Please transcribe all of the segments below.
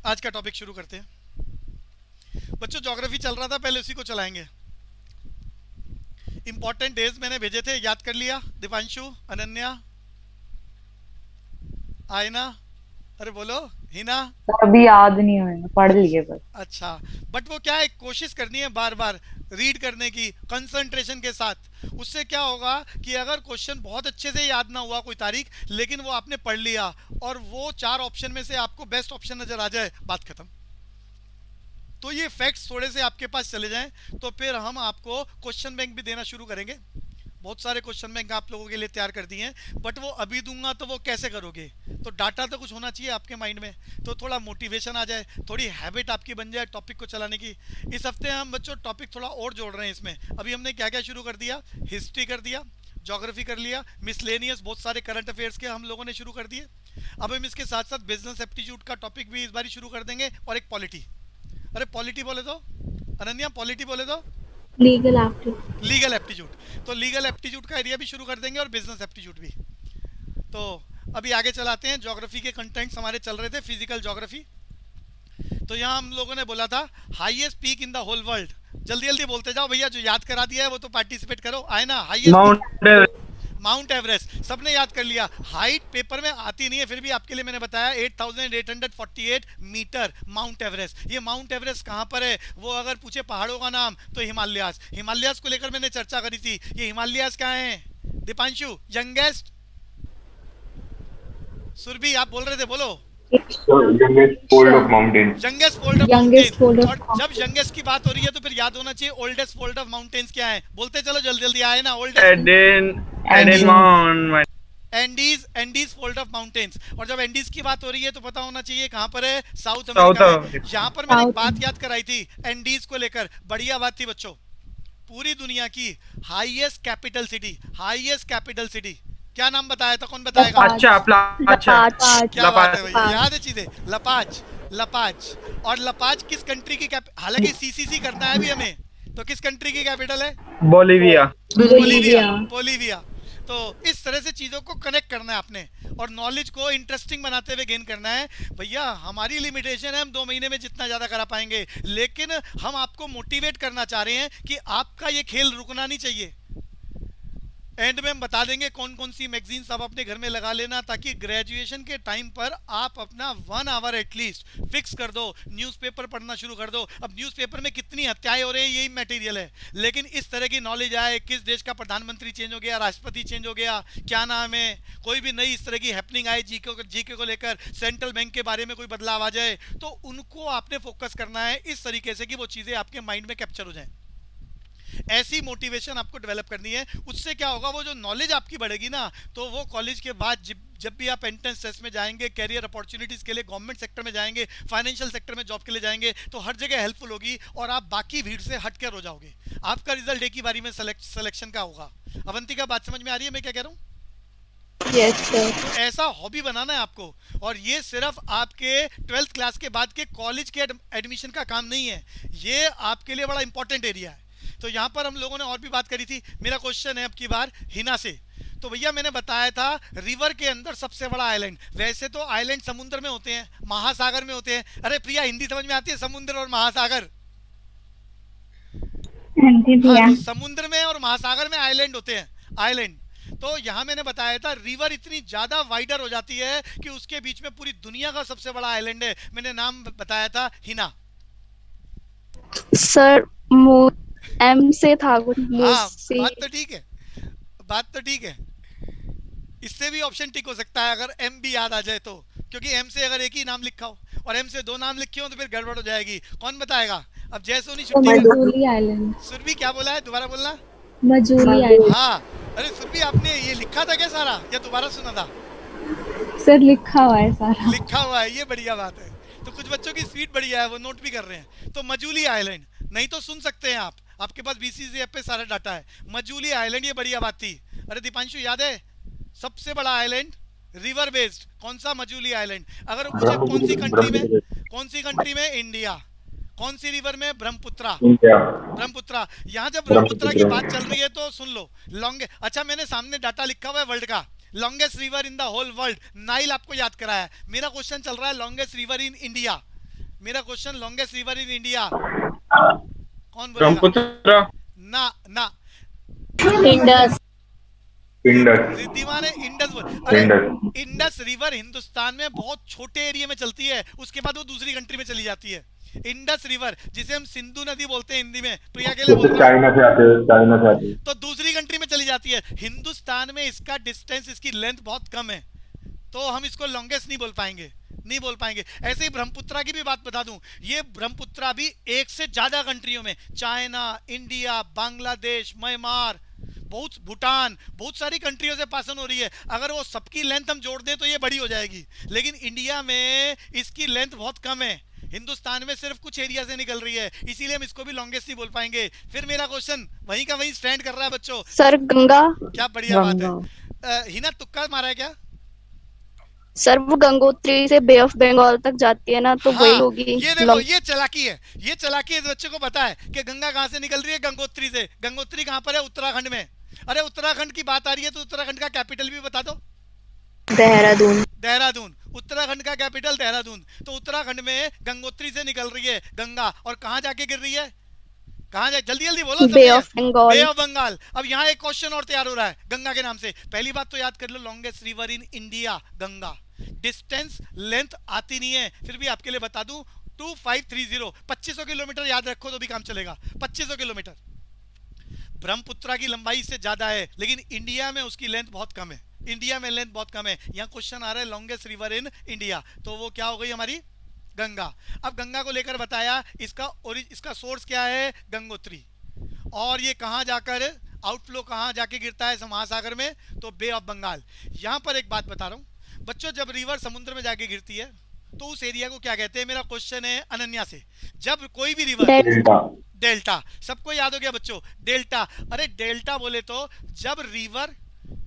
आज का टॉपिक शुरू करते हैं। बच्चों ज्योग्राफी चल रहा था, पहले उसी को चलाएंगे। इंपॉर्टेंट डेज मैंने भेजे थे, याद कर लिया? दीपांशु, अनन्या, आयना, अरे बोलो, हिना। अभी याद नहीं है, पढ़ लिए बस। अच्छा, बट वो क्या है, कोशिश करनी है बार बार रीड करने की कंसंट्रेशन के साथ। उससे क्या होगा कि अगर क्वेश्चन बहुत अच्छे से याद ना हुआ कोई तारीख, लेकिन वो आपने पढ़ लिया और वो चार ऑप्शन में से आपको बेस्ट ऑप्शन नजर आ जाए, बात खत्म। तो ये फैक्ट्स थोड़े से आपके पास चले जाएं, तो फिर हम आपको क्वेश्चन बैंक भी देना शुरू करेंगे। बहुत सारे क्वेश्चन बैंक आप लोगों के लिए तैयार कर दिए हैं, बट वो अभी दूंगा तो वो कैसे करोगे? तो डाटा तो कुछ होना चाहिए आपके माइंड में, तो थोड़ा मोटिवेशन आ जाए, थोड़ी हैबिट आपकी बन जाए टॉपिक को चलाने की। इस हफ्ते हम बच्चों टॉपिक थोड़ा और जोड़ रहे हैं इसमें। अभी हमने क्या क्या शुरू कर दिया? हिस्ट्री कर दिया, ज्योग्राफी कर लिया, मिसलेनियस बहुत सारे करंट अफेयर्स के हम लोगों ने शुरू कर दिए। अब हम इसके साथ साथ बिजनेस एप्टीट्यूड का टॉपिक भी इस बार शुरू कर देंगे, और एक पॉलिटी। अरे पॉलिटी बोले तो, अनन्या पॉलिटी बोले तो, लीगल एप्टीट्यूड। Legal aptitude. तो लीगल एप्टीट्यूड का एरिया भी शुरू कर देंगे और बिजनेस एप्टीट्यूड भी। तो अभी आगे चलाते हैं। ज्योग्राफी के कंटेंट्स हमारे चल रहे थे, फिजिकल ज्योग्राफी। तो यहाँ हम लोगों ने बोला था highest peak in the whole world. जल्दी जल्दी बोलते जाओ भैया, जो याद करा दिया है वो तो पार्टिसिपेट करो। आए ना, highest peak. Mount Everest. Mount Everest सबने याद कर लिया। हाइट पेपर में आती नहीं है, फिर भी आपके लिए मैंने बताया 8848 मीटर माउंट एवरेस्ट। ये माउंट एवरेस्ट कहाँ पर है? वो अगर पूछे पहाड़ों का नाम तो हिमालयास। हिमालयास को लेकर मैंने चर्चा करी थी। ये हिमालयास कहाँ है? दीपांशु, यंगेस्ट। सुरभि आप बोल रहे थे, बोलो। youngest fold of mountains. Youngest fold of youngest fold mountain. Of और जब यंगेस्ट की बात हो रही है तो फिर याद होना चाहिए ओल्डेस्ट फोल्ड ऑफ माउंटेन्स क्या है। बोलते चलो, जल्दी जल्दी आए ना। Oldest Eden, Andy. Eden Mountain. Andes, Andes fold of mountains. और जब एंडीज की बात हो रही है तो पता होना चाहिए कहाँ पर है? साउथ South अमेरिका में। America. यहाँ पर मैंने एक साउथ बात याद कराई थी एंडीज को लेकर, बढ़िया बात थी बच्चों। पूरी दुनिया की highest capital city, highest capital city क्या नाम बताया था? कौन बताएगा? अच्छा, अच्छा, लपाच। क्या बात है भैया, लपाच। याद है चीजें। लपाच, लपाच। और लपाच किस कंट्री की हालांकि सीसीसी करना है अभी हमें, तो किस कंट्री की कैपिटल है? Bolivia. बोलीविया। बोलीविया। बोलीविया। तो इस तरह से चीज़ों को कनेक्ट करना है आपने, और नॉलेज को इंटरेस्टिंग बनाते हुए गेन करना है। भैया हमारी लिमिटेशन है, हम 2 महीने में जितना ज़्यादा करा पाएंगे, लेकिन हम आपको मोटिवेट करना चाह रहे हैं कि आपका ये खेल रुकना नहीं चाहिए। एंड में हम बता देंगे कौन कौन सी मैगजीन्स आप अपने घर में लगा लेना, ताकि ग्रेजुएशन के टाइम पर आप अपना 1 आवर एटलीस्ट फिक्स कर दो, न्यूज़पेपर पढ़ना शुरू कर दो। अब न्यूज़पेपर में कितनी हत्याएं हो रही है यही मटेरियल है, लेकिन इस तरह की नॉलेज आए, किस देश का प्रधानमंत्री चेंज हो गया, राष्ट्रपति चेंज हो गया, क्या नाम है, कोई भी नई इस तरह की हैपनिंग आए जीके को लेकर, सेंट्रल बैंक के बारे में कोई बदलाव आ जाए, तो उनको आपने फोकस करना है इस तरीके से कि वो चीज़ें आपके माइंड में कैप्चर हो जाएं। ऐसी मोटिवेशन आपको डेवलप करनी है। उससे क्या होगा, वो जो नॉलेज आपकी बढ़ेगी ना, तो वो कॉलेज के बाद जब भी आप एंट्रेंस टेस्ट में जाएंगे, कैरियर अपॉर्चुनिटीज के लिए गवर्नमेंट सेक्टर में जाएंगे, फाइनेंशियल सेक्टर में जॉब के लिए जाएंगे, तो हर जगह हेल्पफुल होगी और आप बाकी भीड़ से हटकर हो जाओगे। आपका रिजल्ट एक ही बारी में सिलेक्शन का होगा। अवंतिका, बात समझ में आ रही है मैं क्या कह रहा हूँ? Yes sir. तो ऐसा हॉबी बनाना है आपको, और ये सिर्फ आपके 12th क्लास के बाद के कॉलेज के एडमिशन का काम नहीं है, ये आपके लिए बड़ा इंपॉर्टेंट एरिया है। तो यहाँ पर हम लोगों ने और भी बात करी थी। मेरा क्वेश्चन है अब की बार हिना से। तो भैया मैंने बताया था रिवर के अंदर सबसे बड़ा आइलैंड, वैसे तो आइलैंड समुद्र में होते हैं, महासागर में होते हैं। अरे प्रिया, हिंदी समझ में आती है? समुद्र और महासागर। एंडी हाँ, भैया। तो समुद्र में और महासागर में आइलैंड होते हैं, आइलैंड। तो यहाँ मैंने बताया था रिवर इतनी ज्यादा वाइडर हो जाती है कि उसके बीच में पूरी दुनिया का सबसे बड़ा आइलैंड है। मैंने नाम बताया था हिना। सर एम से था कुछ, हाँ, मूसी। बात तो ठीक है, बात तो ठीक है। इससे भी ऑप्शन टिक हो सकता है अगर एम भी याद आ जाए तो, क्योंकि एम से अगर एक ही नाम लिखा हो और एम से 2 नाम लिखे हो तो फिर गड़बड़ हो जाएगी। कौन बताएगा? अब जयसोनी छुट्टी कर। मजूली आइलैंड। सुरभि क्या बोला है, दोबारा बोलना। मजूली आइलैंड। हाँ। अरे सुरभि, आपने ये लिखा था क्या सारा, या दोबारा सुना था? सर लिखा हुआ है सारा। लिखा हुआ है, ये बढ़िया बात है। तो कुछ बच्चों की स्पीड बढ़िया है, वो नोट भी कर रहे हैं। तो मजूली आइलैंड, नहीं तो सुन सकते हैं आप, आपके पास बीसीसी ऐप पे सारा डाटा है। मजूली आइलैंड, ये बढ़िया बात थी। अरे दीपांशु याद है? सबसे बड़ा आइलैंड रिवर बेस्ड कौन सा? मजूली आइलैंड। अगर पूछे कौन सी कंट्री में, कौन सी कंट्री में? इंडिया। कौन सी रिवर में? ब्रह्मपुत्रा। India. ब्रह्मपुत्रा। यहाँ जब ब्रह्मपुत्रा की बात चल रही है तो सुन लो। लॉन्ग, अच्छा मैंने सामने डाटा लिखा हुआ है वर्ल्ड का। Longest river in the whole world, Nile आपको याद कराया। मेरा क्वेश्चन चल रहा है लॉन्गेस्ट रिवर इन इंडिया। मेरा question, longest river in India कौन बोलेगा? ब्रह्मपुत्र, ना ना, इंडस, इंडस, रिद्धिमा ने इंडस बोल, अरे इंडस। इंडस रिवर हिंदुस्तान में बहुत छोटे एरिया में चलती है, उसके बाद वो दूसरी कंट्री में चली जाती है। इंडस रिवर जिसे हम सिंधु नदी बोलते हैं हिंदी में, प्रिया के लिए बोल रहा हूं, चाइना से आते हैं, चाइना से आते हैं। तो दूसरी कंट्री में चली जाती है। हिंदुस्तान में इसका डिस्टेंस, इसकी लेंथ बहुत कम है, तो हम इसको लॉन्गेस्ट नहीं बोल पाएंगे, नहीं बोल पाएंगे। ऐसे ही ब्रह्मपुत्रा की भी बात बता दूं, ये ब्रह्मपुत्रा भी एक से ज्यादा कंट्रियों में, चाइना, इंडिया, बांग्लादेश, म्यांमार, बहुत, भूटान, बहुत सारी कंट्रियों से पास ऑन हो रही है। अगर वो सबकी लेंथ हम जोड़ दें तो ये बड़ी हो जाएगी, लेकिन इंडिया में इसकी लेंथ बहुत कम है, हिंदुस्तान में सिर्फ कुछ एरिया से निकल रही है, इसीलिए हम इसको भी लॉन्गेस्ट नहीं बोल पाएंगे। फिर मेरा क्वेश्चन वहीं का वहीं स्टैंड कर रहा है बच्चों। सर गंगा। क्या बढ़िया बात गंगा। है। हिना तुक्का मारा है क्या? सर वो गंगोत्री से बे ऑफ बंगाल तक जाती है ना, तो वही हाँ, होगी। ये देखो, ये चालाकी है, ये चालाकी है। इस बच्चे को पता है कि गंगा कहाँ से निकल रही है, गंगोत्री से। गंगोत्री कहाँ पर है? उत्तराखंड में। अरे उत्तराखंड की बात आ रही है तो उत्तराखंड का कैपिटल भी बता दो। देहरादून। देहरादून, उत्तराखंड का कैपिटल देहरादून। तो उत्तराखंड में गंगोत्री से निकल रही है गंगा, और कहाँ जाके गिर रही है? कहाँ जा, जल्दी जल्दी बोलो। Bay of Bengal. Bay of Bengal. अब यहाँ एक क्वेश्चन और तैयार हो रहा है गंगा के नाम से। पहली बात तो याद कर लो, longest river in India Ganga. Distance, length आती नहीं है, फिर भी आपके लिए बता दूं, 2530, 2500 किलोमीटर याद रखो तो भी काम चलेगा। 2500 किलोमीटर ब्रह्मपुत्रा की लंबाई से ज्यादा है, लेकिन इंडिया में उसकी लेंथ बहुत कम है। इंडिया में लेंथ बहुत कम है। यहाँ क्वेश्चन आ रहा है लॉन्गेस्ट रिवर इन इंडिया, तो वो क्या हो गई हमारी? गंगा। अब गंगा को लेकर बताया, इसका सोर्स क्या है? गंगोत्री। और ये कहाँ जाकर आउटफ्लो, कहाँ जाके गिरता है महासागर में? तो बे ऑफ बंगाल। यहाँ पर एक बात बता रहा हूँ बच्चों, जब रिवर समुद्र में जाके गिरती है तो उस एरिया को क्या कहते हैं? मेरा क्वेश्चन है अनन्या से। जब कोई भी रिवर, डेल्टा, डेल्टा, सबको याद हो गया बच्चों, डेल्टा। अरे डेल्टा बोले तो जब रिवर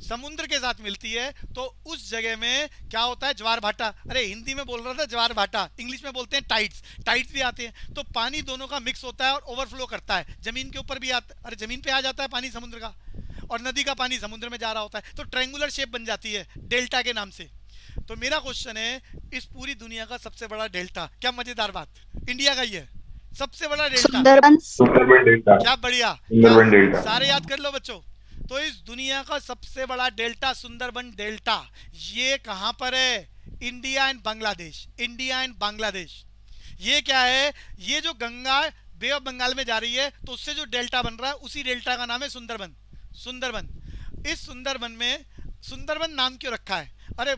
समुद्र के साथ मिलती है तो उस जगह में क्या होता है? ज्वार भाटा। अरे हिंदी में बोल रहा था ज्वार भाटा, इंग्लिश में बोलते हैं टाइड्स। टाइड्स भी आते हैं, तो पानी दोनों का मिक्स होता है और ओवरफ्लो करता है, जमीन के ऊपर भी आता, अरे जमीन पे आ जाता है पानी समुद्र का, और नदी का पानी समुद्र में जा रहा होता है, तो ट्रायंगुलर शेप बन जाती है डेल्टा के नाम से। तो मेरा क्वेश्चन है, इस पूरी दुनिया का सबसे बड़ा डेल्टा, क्या मजेदार बात, इंडिया का ही है सबसे बड़ा डेल्टा। सुंदरबन। सुंदरबन डेल्टा, क्या बढ़िया, सुंदरबन डेल्टा। सारे याद कर लो बच्चों। तो इस दुनिया का सबसे बड़ा डेल्टा सुंदरबन डेल्टा, ये कहां पर है? India and Bangladesh. India and Bangladesh. ये क्या है? ये जो गंगा बे ऑफ बंगाल में जा रही है, तो उससे जो डेल्टा बन रहा है, उसी डेल्टा का नाम है सुंदरबन। सुंदरबन। इस सुंदरबन में, सुंदरबन नाम क्यों रखा है? अरे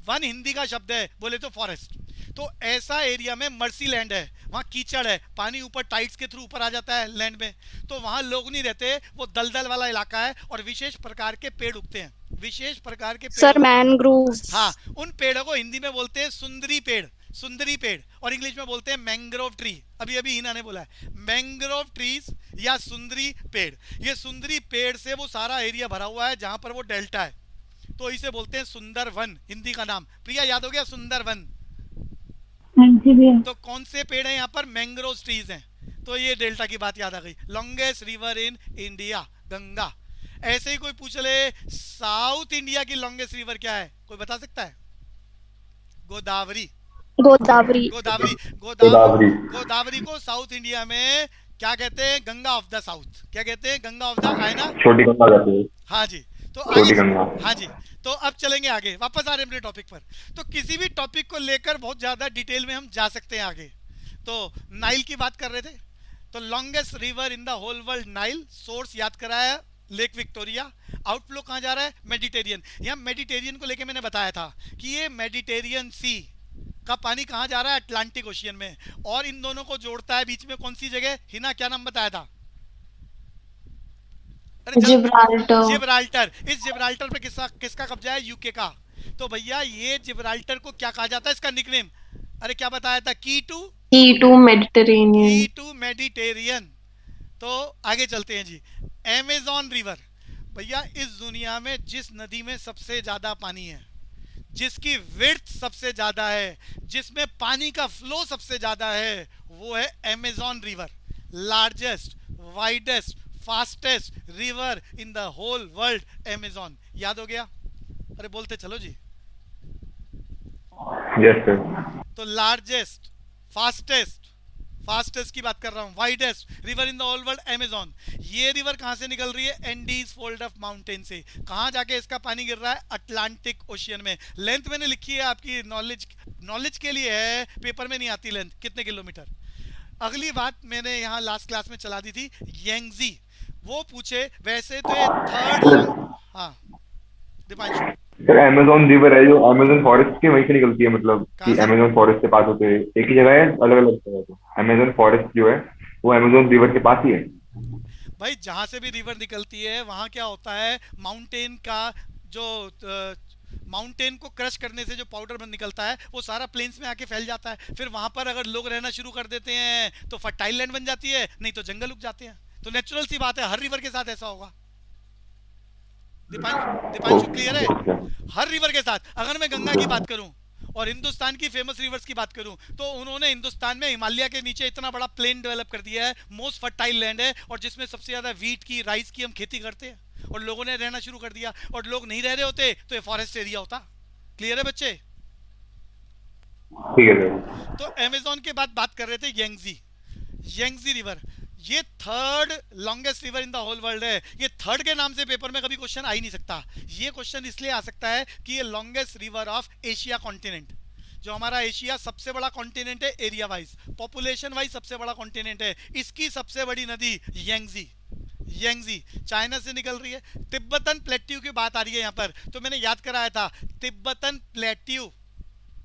वन हिंदी का शब्द है, बोले तो फॉरेस्ट। तो ऐसा एरिया में मर्सी लैंड है, वहाँ कीचड़ है, पानी ऊपर टाइड्स के थ्रू ऊपर आ जाता है लैंड में, तो वहाँ लोग नहीं रहते, वो दलदल वाला इलाका है, और विशेष प्रकार के पेड़ उगते हैं, विशेष प्रकार के पेड़। Sir mangrove. हाँ, उन पेड़ों को हिंदी में बोलते हैं सुंदरी पेड़, सुंदरी पेड़, और इंग्लिश में बोलते हैं मैंग्रोव ट्री। अभी अभी हिना ने बोला है मैंग्रोव ट्रीज या सुंदरी पेड़। ये सुंदरी पेड़ से वो सारा एरिया भरा हुआ है जहां पर वो डेल्टा है, तो इसे बोलते हैं सुंदरवन, हिंदी का नाम। प्रिया याद हो गया? सुंदरवन। तो कौन से पेड़ है यहाँ पर? मैंग्रोव ट्रीज हैं, तो ये डेल्टा की बात याद आ गई। Longest river in India Ganga. ऐसे ही कोई पूछ ले साउथ इंडिया की लॉन्गेस्ट रिवर क्या है, कोई बता सकता है? गोदावरी। गोदावरी। गोदावरी। गोदावरी। गोदावरी को साउथ इंडिया में क्या कहते हैं? Ganga of the south. क्या कहते हैं? गंगा ऑफ द, है ना? छोटी गंगा कहते हैं। हाँ जी। तो छोटी आगे, गंगा। हाँ जी। तो अब चलेंगे आगे, वापस आ रहे हैं अपने टॉपिक पर। तो किसी भी टॉपिक को लेकर बहुत ज्यादा डिटेल में हम जा सकते हैं आगे। तो नाइल की बात कर रहे थे, तो longest river in the whole world Nile. Source याद कराया लेक विक्टोरिया। आउटफ्लो कहाँ जा रहा है? मेडिटेरियन। यहाँ मेडिटेरियन को लेके मैंने बताया था कि ये मेडिटेरियन सी का पानी कहाँ जा रहा है? अटलांटिक ओशियन में, और इन दोनों को जोड़ता है बीच में कौन सी जगह? हिना क्या नाम बताया था? जिब्राल्टर। जिब्राल्टर। इस जिब्राल्टर पे किसका कब्जा है? यूके का। तो भैया ये जिब्राल्टर को क्या कहा जाता है? इसका निकनेम, अरे क्या बताया था? की टू मेडिटेरियन। तो आगे चलते हैं जी। Amazon river. भैया इस दुनिया में जिस नदी में सबसे ज्यादा पानी है, जिसकी विड्थ सबसे ज्यादा है, जिसमें पानी का फ्लो सबसे ज्यादा है, वो है Amazon river. Largest, widest, fastest river in the whole world, Amazon. याद हो गया? अरे बोलते चलो जी। Yes sir. तो लार्जेस्ट, फास्टेस्ट, फास्टेस्ट की बात कर रहा हूँ, widest river in the whole world Amazon. ये रिवर कहाँ से निकल रही है? एंडीज फोल्ड ऑफ माउंटेन से। कहाँ जाके इसका पानी गिर रहा है? अटलांटिक ओशियन में। लेंथ मैंने लिखी है आपकी नॉलेज के लिए है, पेपर में नहीं आती लेंथ कितने किलोमीटर। अगली बात मैंने यहाँ लास्ट क्लास में चला दी थी, यंगजी। वो पूछे वैसे तो ये थर्ड, हाँ दीपांशु, सर अमेजोन रिवर है जो अमेजोन फॉरेस्ट के वहीं से निकलती है, मतलब कहाँ कि से? अमेजोन फॉरेस्ट के पास होते हैं, एक ही जगह है अलग अलग जगह पे? अमेजोन फॉरेस्ट जो है वो अमेजोन रिवर के पास ही है। भाई जहां से भी रिवर निकलती है वहां क्या होता है, माउंटेन का जो माउंटेन को क्रश करने से जो पाउडर बन निकलता है वो सारा प्लेन्स में आके फैल जाता है। फिर वहां पर अगर लोग रहना शुरू कर देते हैं तो फर्टाइल लैंड बन जाती है, नहीं तो जंगल उग जाते हैं। तो नेचुरल सी बात है, हर रिवर के साथ ऐसा होगा। दीपांशु क्लियर है? ओके। हर रिवर के साथ। अगर मैं गंगा की बात करूं और हिंदुस्तान की फेमस रिवर्स की बात करूं तो उन्होंने हिंदुस्तान में हिमालय के नीचे इतना बड़ा प्लेन डेवलप कर दिया है, मोस्ट फर्टाइल लैंड है, और जिसमें सबसे ज्यादा वीट की, राइस की हम खेती करते हैं, और लोगों ने रहना शुरू कर दिया। और लोग नहीं रह रहे होते तो ये फॉरेस्ट एरिया होता। क्लियर है बच्चे? ठीक है सर। तो अमेजोन के बाद बात कर रहे थे यंगजी। यंगजी रिवर ये third longest river in the whole world है। ये थर्ड के नाम से पेपर में कभी क्वेश्चन आ ही नहीं सकता। ये क्वेश्चन इसलिए आ सकता है कि ये longest river of Asia continent, जो हमारा एशिया सबसे बड़ा कॉन्टिनेंट है एरिया वाइज, पॉपुलेशन वाइज सबसे बड़ा कॉन्टिनेंट है, इसकी सबसे बड़ी नदी यंगजी। यंगजी चाइना से निकल रही है। तिब्बतन प्लेट्यू की बात आ रही है यहाँ पर, तो मैंने याद कराया था तिब्बतन प्लेट्यू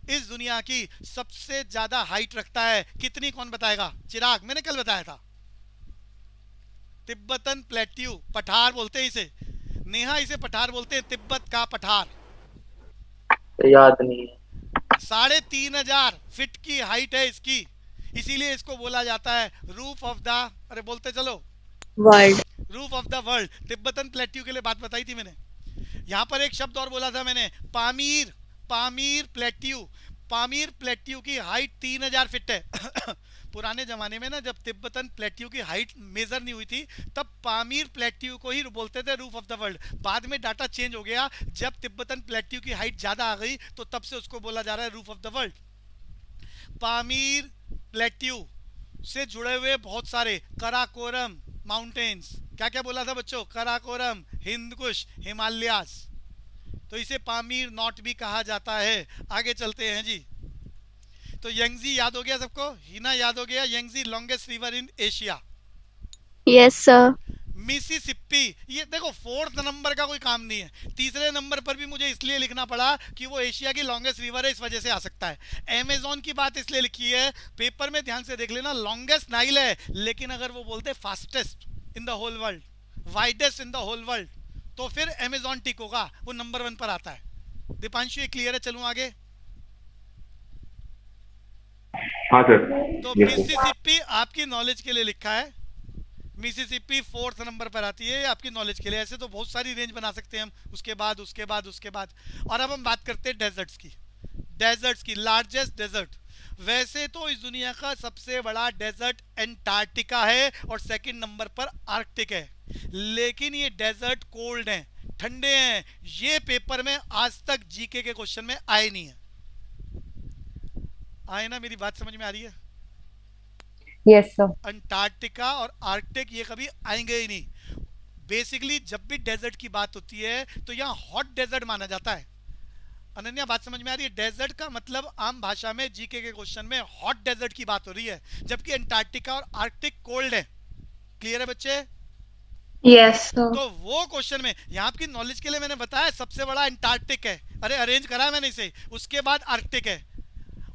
इस दुनिया की सबसे ज्यादा हाइट रखता है। कितनी? कौन बताएगा? चिराग, मैंने कल बताया था। तिब्बतन प्लेट्यू, पठार बोलते हैं इसे, नेहा इसे पठार बोलते हैं, तिब्बत का पठार। याद नहीं है। 3,500 फीट की हाइट है इसकी, इसीलिए इसको बोला जाता है रूफ ऑफ द, अरे बोलते चलो, world. Roof of the world. Tibetan plateau के लिए बात बताई थी मैंने। यहाँ पर एक शब्द और बोला था मैंने, पामीर। पामीर प्लेट्यू, पामीर प्लेट्यू की हाइट 3,000 फीट है। पुराने जमाने में ना जब तिब्बतन प्लेट्यू की हाइट मेजर नहीं हुई थी तब पामीर प्लेट्यू को ही बोलते थे रूफ ऑफ द वर्ल्ड। बाद में डाटा चेंज हो गया, जब तिब्बतन प्लेट्यू की हाइट ज्यादा आ गई तो तब से उसको बोला जा रहा है roof of the world. Pamir plateau से जुड़े हुए बहुत सारे कराकोरम माउंटेन्स, क्या क्या बोला था बच्चों? कराकोरम, हिंदकुश, हिमालयास, तो इसे पामीर नॉट भी कहा जाता है। आगे चलते हैं जी। तो यंगजी याद हो गया सबको? हिना याद हो गया? Yangtze longest river in Asia. Yes sir. Mississippi, ये देखो फोर्थ नंबर का कोई काम नहीं है, तीसरे नंबर पर भी मुझे इसलिए लिखना पड़ा कि वो एशिया की लॉन्गेस्ट रिवर है, इस वजह से आ सकता है। अमेजोन की बात इसलिए लिखी है, पेपर में ध्यान से देख लेना, लॉन्गेस्ट नाइल है, लेकिन अगर वो बोलते fastest in the whole world, widest in the whole world, तो फिर अमेजोन टिक होगा, वो नंबर 1 पर आता है। दीपांशु ये क्लियर है? चलूं आगे? हाँ सर। तो यस सर। मिसिसिपी आपकी नॉलेज के लिए लिखा है, मिसिसिपी 4th नंबर पर आती है आपकी नॉलेज के लिए। ऐसे तो बहुत सारी रेंज बना सकते हैं हम, उसके बाद उसके बाद उसके बाद। और अब हम बात करते हैं डेजर्ट्स की। डेजर्ट्स की लार्जेस्ट डेजर्ट, वैसे तो इस दुनिया का सबसे बड़ा डेजर्ट एंटार्क्टिका है और सेकंड नंबर पर आर्कटिक है, लेकिन ये डेजर्ट कोल्ड हैं, ठंडे हैं। ये पेपर में आज तक जीके के क्वेश्चन में आए नहीं है। आए ना? मेरी बात समझ में आ रही है? Yes sir. अंटार्कटिका और आर्कटिक ये कभी आएंगे ही नहीं। बेसिकली जब भी डेजर्ट की बात होती है तो यहाँ हॉट डेजर्ट माना जाता है। अनन्या बात समझ में आ रही है? डेजर्ट का मतलब आम भाषा में जीके के क्वेश्चन में हॉट डेजर्ट की बात हो रही है, जबकि अंटार्कटिका और आर्कटिक कोल्ड है। क्लियर है बच्चे? Yes sir. तो वो क्वेश्चन में यहाँ आपकी नॉलेज के लिए मैंने बताया सबसे बड़ा अंटार्कटिक है, अरे अरेंज करा है मैंने इसे, उसके बाद आर्कटिक है,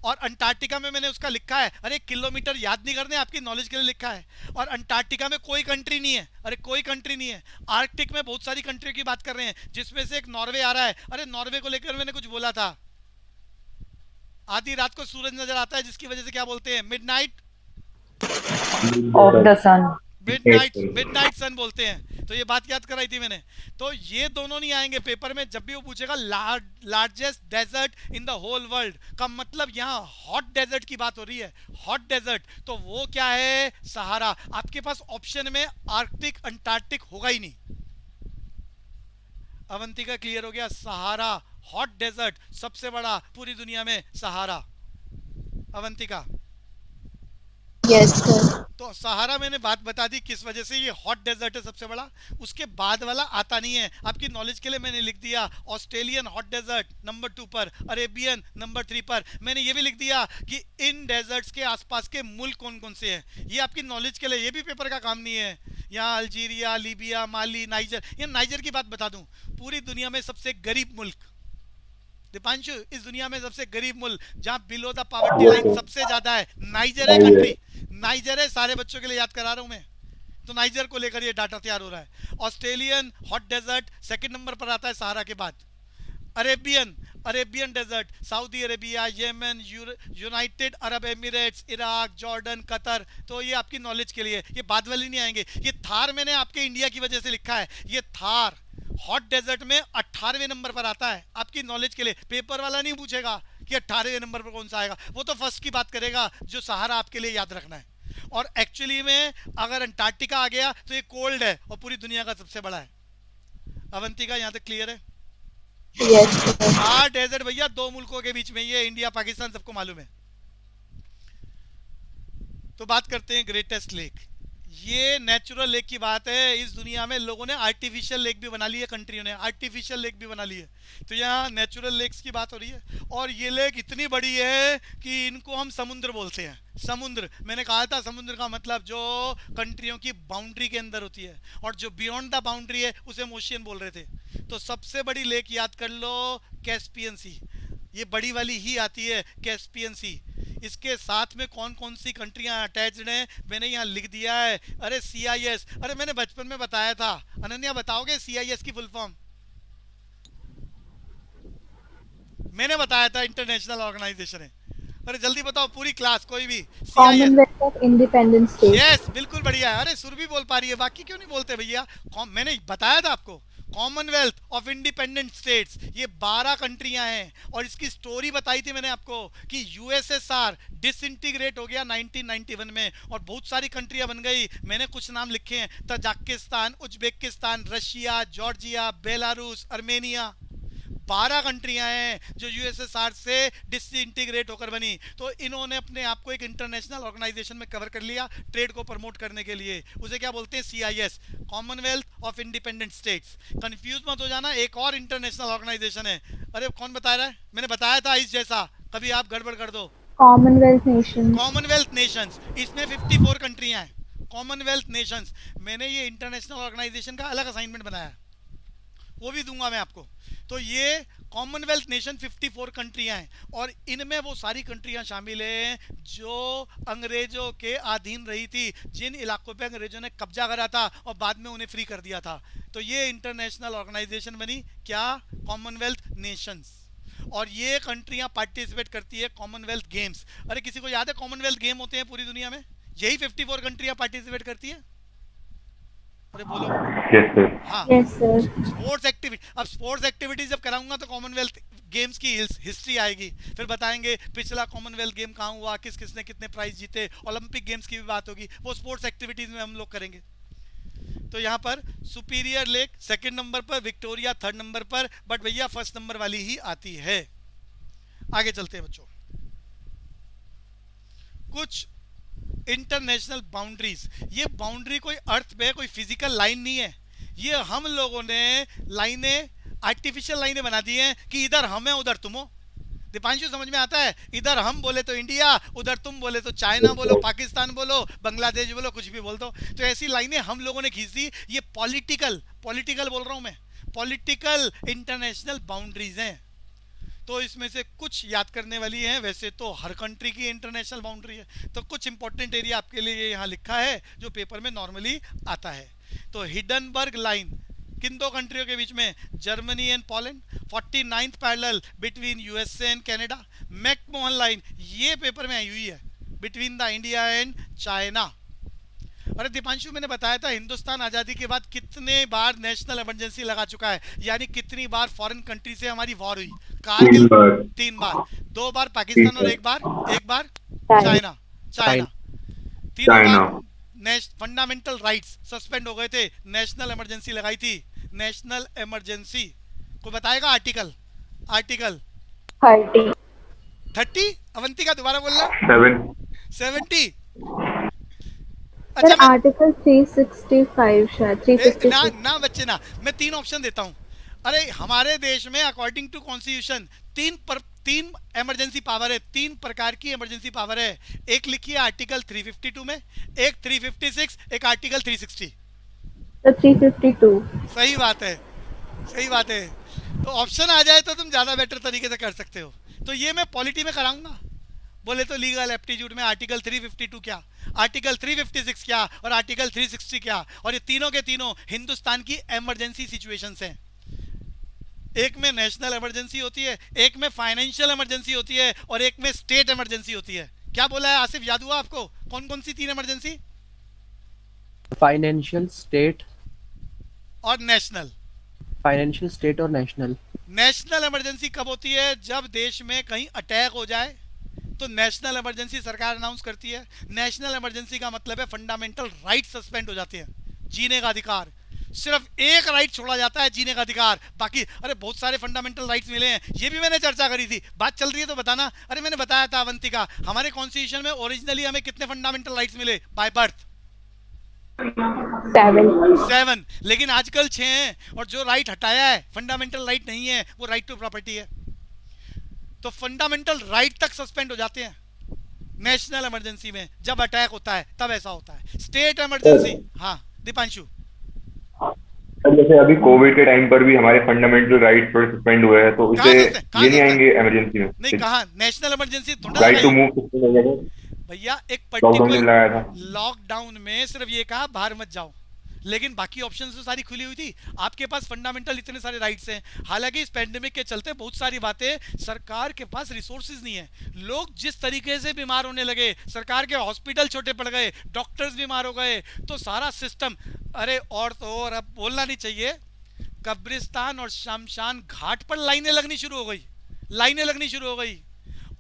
और अंटार्कटिका में मैंने उसका लिखा है, अरे किलोमीटर याद नहीं करने, आपकी नॉलेज के लिए लिखा है। और अंटार्कटिका में कोई कंट्री नहीं है, अरे कोई कंट्री नहीं है। आर्कटिक में बहुत सारी कंट्री की बात कर रहे हैं, जिसमें से एक नॉर्वे आ रहा है। अरे नॉर्वे को लेकर मैंने कुछ बोला था, आधी रात को सूरज नजर आता है जिसकी वजह से क्या बोलते हैं? Midnight of the sun. Midnight sun बोलते हैं। तो ये बात याद कराई थी मैंने। तो ये दोनों नहीं आएंगे पेपर में, जब भी वो पूछेगा largest desert in the whole world का मतलब यहाँ हॉट डेजर्ट की बात हो रही है। हॉट डेजर्ट तो वो क्या है? सहारा। आपके पास ऑप्शन में आर्कटिक अंटार्कटिक होगा ही नहीं। अवंतिका क्लियर हो गया? सहारा हॉट डेजर्ट सबसे बड़ा पूरी दुनिया में, सहारा। Avantika yes sir. तो सहारा मैंने बात बता दी किस वजह से ये हॉट डेजर्ट है सबसे बड़ा। उसके बाद वाला आता नहीं है, आपकी नॉलेज के लिए मैंने लिख दिया ऑस्ट्रेलियन हॉट डेजर्ट नंबर 2 पर, अरेबियन नंबर 3 पर। मैंने ये भी लिख दिया कि इन डेजर्ट्स के आसपास के मुल्क कौन कौन से हैं, ये आपकी नॉलेज के लिए, ये भी पेपर का काम नहीं है। यहाँ अल्जीरिया, लीबिया, माली, नाइजर, ये नाइजर की बात बता दूं, पूरी दुनिया में सबसे गरीब मुल्क दीपांशु, इस दुनिया में सबसे गरीब मुल्क जहां below the poverty Yes, line sir. सबसे ज्यादा है, नाइजर है नाइजर। कंट्री। नाइजर है, सारे बच्चों के लिए याद करा रहा हूं मैं। तो नाइजर को लेकर ये डाटा तैयार हो रहा है। Australian hot desert second number पर आता है सहारा के बाद। Arabian Arabian desert Saudi Arabia, Yemen, United Arab Emirates, Iraq, Jordan, Qatar. तो ये आपकी नॉलेज के लिए, ये बाद वाले नहीं आएंगे। ये थार मैंने आपके इंडिया की वजह से लिखा है, ये थार हॉट डेजर्ट में 18वें नंबर पर आता है, आपकी नॉलेज के लिए। पेपर वाला नहीं पूछेगा कि 18वें नंबर पर कौन सा आएगा, वो तो फर्स्ट की बात करेगा जो सहारा आपके लिए याद रखना है। और एक्चुअली में अगर अंटार्कटिका आ गया तो ये कोल्ड है और पूरी दुनिया का सबसे बड़ा है। अवंतिका, यहाँ तक क्लियर है? Yes sir. थार डेजर्ट भैया 2 मुल्कों के बीच में, ये इंडिया पाकिस्तान सबको मालूम है। तो बात करते हैं ग्रेटेस्ट लेक। ये नेचुरल लेक की बात है। इस दुनिया में लोगों ने आर्टिफिशियल लेक भी बना ली है, कंट्रियों ने आर्टिफिशियल लेक भी बना ली है। तो यहाँ नेचुरल लेक्स की बात हो रही है। और ये लेक इतनी बड़ी है कि इनको हम समुद्र बोलते हैं। समुद्र, मैंने कहा था समुद्र का मतलब जो कंट्रियों की बाउंड्री के अंदर होती है, और जो बियॉन्ड द बाउंड्री है उसे ओशियन बोल रहे थे। तो सबसे बड़ी लेक याद कर लो, कैस्पियन सी। ये बड़ी वाली ही आती है, कैस्पियन सी। इसके साथ में कौन कौन सी कंट्रियां अटैच्ड हैं मैंने यहाँ लिख दिया है। अरे CIS, अरे मैंने बचपन में बताया था। अनन्या बताओगे CIS की फुल फॉर्म? मैंने बताया था, इंटरनेशनल ऑर्गेनाइजेशन है। अरे जल्दी बताओ पूरी क्लास, कोई भी। CIS। Commonwealth of Independent States. Yes, बिल्कुल बढ़िया है। अरे सुर भी बोल पा रही है, बाकी क्यों नहीं बोलते भैया? मैंने बताया था आपको, कॉमनवेल्थ ऑफ इंडिपेंडेंट स्टेट्स, ये 12 कंट्रियां हैं। और इसकी स्टोरी बताई थी मैंने आपको कि USSR डिसइंटीग्रेट हो गया 1991 में और बहुत सारी कंट्रियां बन गई। मैंने कुछ नाम लिखे हैं, Tajikistan, Uzbekistan, Russia, Georgia, Belarus, Armenia. 12 कंट्रियां हैं जो USSR से डिसइंटीग्रेट होकर बनी। तो इन्होंने अपने आप को एक इंटरनेशनल ऑर्गेनाइजेशन में कवर कर लिया ट्रेड को प्रमोट करने के लिए। उसे क्या बोलते हैं? CIS, Commonwealth of independent states. Confuse मत हो जाना, एक और इंटरनेशनल ऑर्गेनाइजेशन है। अरे कौन बता रहा है? मैंने बताया था इस जैसा, कभी आप गड़बड़ कर दो। Commonwealth nations. कॉमनवेल्थ नेशंस, इसमें 54 कंट्रियां हैं। कॉमनवेल्थ नेशंस, मैंने ये इंटरनेशनल ऑर्गेनाइजेशन का अलग असाइनमेंट बनाया है, वो भी दूंगा मैं आपको। तो ये कॉमनवेल्थ नेशन 54 कंट्रियां हैं और इनमें वो सारी कंट्रियां शामिल हैं जो अंग्रेजों के अधीन रही थी, जिन इलाकों पे अंग्रेजों ने कब्जा करा था और बाद में उन्हें फ्री कर दिया था। तो ये इंटरनेशनल ऑर्गेनाइजेशन बनी, क्या? Commonwealth Nations. और ये कंट्रियां पार्टिसिपेट करती है कॉमनवेल्थ गेम्स। अरे किसी को याद है कॉमनवेल्थ गेम होते हैं पूरी दुनिया में? यही 54 कंट्रियां पार्टिसिपेट करती है। अरे बोलो। Yes, sir. हाँ, Yes, sir. Sports activity. अब स्पोर्ट्स एक्टिविटी जब कराऊंगा तो कॉमनवेल्थ गेम्स की हिस्ट्री आएगी, फिर बताएंगे पिछला कॉमनवेल्थ गेम कहाँ हुआ, किस किसने कितने प्राइज जीते। ओलंपिक गेम्स की भी बात होगी, वो स्पोर्ट्स एक्टिविटीज में हम लोग करेंगे। तो यहाँ पर सुपीरियर लेक सेकंड नंबर पर, विक्टोरिया थर्ड नंबर पर, बट भैया फर्स्ट नंबर वाली ही आती है। आगे चलते हैं बच्चों। कुछ इंटरनेशनल बाउंड्रीज, ये बाउंड्री कोई अर्थ पे कोई फिजिकल लाइन नहीं है, ये हम लोगों ने लाइनें, आर्टिफिशियल लाइनें बना दी हैं कि इधर हम हैं उधर तुम हो। दीपांशु समझ में आता है? इधर हम बोले तो इंडिया, उधर तुम बोले तो चाइना बोलो, पाकिस्तान बोलो, बांग्लादेश बोलो, कुछ भी बोल दो। तो ऐसी लाइनें हम लोगों ने खींच दी। ये पॉलिटिकल बोल रहा हूं मैं, पॉलिटिकल इंटरनेशनल बाउंड्रीज हैं। तो इसमें से कुछ याद करने वाली है, वैसे तो हर कंट्री की इंटरनेशनल बाउंड्री है, तो कुछ इंपॉर्टेंट एरिया आपके लिए यहाँ लिखा है जो पेपर में नॉर्मली आता है। तो हिडनबर्ग लाइन किन दो कंट्रियों के बीच में? Germany and Poland. 49th parallel between USA and Canada. McMahon line ये पेपर में आई हुई है, between the India and China. अरे दीपांशु, मैंने बताया था हिंदुस्तान आज़ादी के बाद कितने बार नेशनल इमरजेंसी लगा चुका है, यानी कितनी बार फॉरेन कंट्री से हमारी वॉर हुई। कारगिल 3 बार, 2 बार पाकिस्तान और एक बार चाइना। 3 बार फंडामेंटल राइट्स सस्पेंड हो गए थे, नेशनल इमरजेंसी लगाई थी। नेशनल इमरजेंसी कोई बताएगा? आर्टिकल 30. 30। अवंतिका दोबारा बोलना। 7. 70। सर अच्छा मैं आर्टिकल 365 शायद ना 356। ना बच्चे ना, मैं तीन ऑप्शन देता हूँ। अरे हमारे देश में अकॉर्डिंग टू कॉन्स्टिट्यूशन तीन इमरजेंसी पावर है, तीन प्रकार की इमरजेंसी पावर है। एक लिखी है आर्टिकल 352 में, एक 356, एक आर्टिकल 360। सर 352। सही बात है, सही बात है। तो ऑप्शन आ जाए तो तुम ज्यादा बेटर तरीके से कर सकते हो। तो ये मैं पॉलिटी में कराऊंगा। बोले तो लीगल एप्टीट्यूड में आर्टिकल 352 क्या, आर्टिकल 356 क्या और आर्टिकल 360 क्या, और ये तीनों के तीनों हिंदुस्तान की इमरजेंसी सिचुएशंस हैं। एक में नेशनल इमरजेंसी होती है, एक में फाइनेंशियल इमरजेंसी होती है, और एक में स्टेट इमरजेंसी होती है। क्या बोला है आसिफ, याद हुआ आपको? कौन कौन सी तीन इमरजेंसी? फाइनेंशियल स्टेट, और नेशनल। फाइनेंशियल स्टेट और नेशनल। नेशनल इमरजेंसी कब होती है? जब देश में कहीं अटैक हो जाए तो नेशनल इमरजेंसी सरकार अनाउंस करती है। नेशनल इमरजेंसी का मतलब है फंडामेंटल राइट सस्पेंड हो जाते हैं, जीने का अधिकार। सिर्फ एक राइट छोड़ा जाता है, जीने का अधिकार। बाकी अरे बहुत सारे फंडामेंटल राइट्स मिले हैं, ये भी मैंने चर्चा करी थी। बात चल रही है तो बताना। अरे मैंने बताया था अवंतिका, हमारे कॉन्स्टिट्यूशन में ओरिजिनली हमें कितने फंडामेंटल राइट्स मिले बाय बर्थ? 7। 7। लेकिन आजकल 6 हैं, और जो राइट हटाया है फंडामेंटल राइट नहीं है, वो राइट टू प्रॉपर्टी है। तो फंडामेंटल राइट तक सस्पेंड हो जाते हैं नेशनल इमरजेंसी में। जब अटैक होता है तब ऐसा होता है। स्टेट इमरजेंसी, हाँ दीपांशु। सर जैसे अभी कोविड के टाइम पर भी हमारे फंडामेंटल राइट थोड़े सस्पेंड हुए हैं, तो कहाँ उसे सस्पेंड, कहाँ ये नहीं सस्पेंड? आएंगे इमरजेंसी नहीं में? कहाँ, नेशनल इमरजेंसी थोड़ा राइट टू लगाई मूव सस्पेंड हो गया था, भैया। एक लॉकडाउन में पर्टिकुलर लगाया था। लॉकडाउन में सिर्फ ये कहा बाहर मत जाओ, लेकिन बाकी ऑप्शंस तो सारी खुली हुई थी। आपके पास फंडामेंटल इतने सारे राइट्स हैं। हालांकि इस पेंडेमिक के चलते बहुत सारी बातें, सरकार के पास रिसोर्सेज नहीं है। लोग जिस तरीके से बीमार होने लगे, सरकार के हॉस्पिटल छोटे पड़ गए, डॉक्टर्स बीमार हो गए, तो सारा सिस्टम। अरे और तो और, अब बोलना नहीं चाहिए, कब्रिस्तान और शमशान घाट पर लाइनें लगनी शुरू हो गई, लाइनें लगनी शुरू हो गई,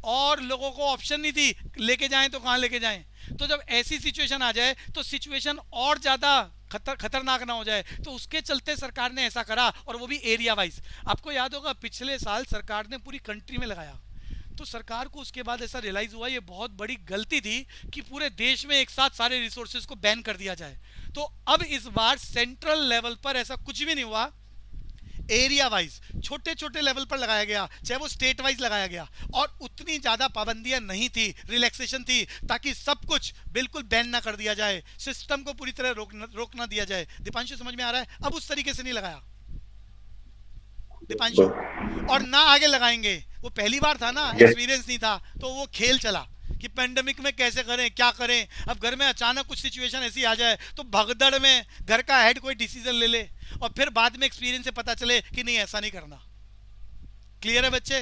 और लोगों को ऑप्शन नहीं थी, लेके जाएं तो कहां लेके जाएं। तो जब ऐसी सिचुएशन आ जाए तो सिचुएशन और ज्यादा खतरनाक ना हो जाए, तो उसके चलते सरकार ने ऐसा करा, और वो भी एरिया वाइज। आपको याद होगा पिछले साल सरकार ने पूरी कंट्री में लगाया, तो सरकार को उसके बाद ऐसा रियलाइज हुआ ये बहुत बड़ी गलती थी कि पूरे देश में एक साथ सारे रिसोर्सेज को बैन कर दिया जाए। तो अब इस बार सेंट्रल लेवल पर ऐसा कुछ भी नहीं हुआ, एरिया वाइज छोटे छोटे लेवल पर लगाया गया, चाहे वो स्टेट वाइज लगाया गया, और उतनी ज्यादा पाबंदियां नहीं थी, रिलैक्सेशन थी, ताकि सब कुछ बिल्कुल बैन ना कर दिया जाए, सिस्टम को पूरी तरह रोक ना दिया जाए। दीपांशु समझ में आ रहा है? अब उस तरीके से नहीं लगाया दीपांशु, और ना आगे लगाएंगे। वो पहली बार था ना, एक्सपीरियंस नहीं था, तो वो खेल चला कि पेंडेमिक में कैसे करें, क्या करें। अब घर में अचानक कुछ सिचुएशन ऐसी आ जाए तो भगदड़ में घर का हेड कोई डिसीजन ले ले, और फिर बाद में एक्सपीरियंस से पता चले कि नहीं ऐसा नहीं करना। क्लियर है बच्चे?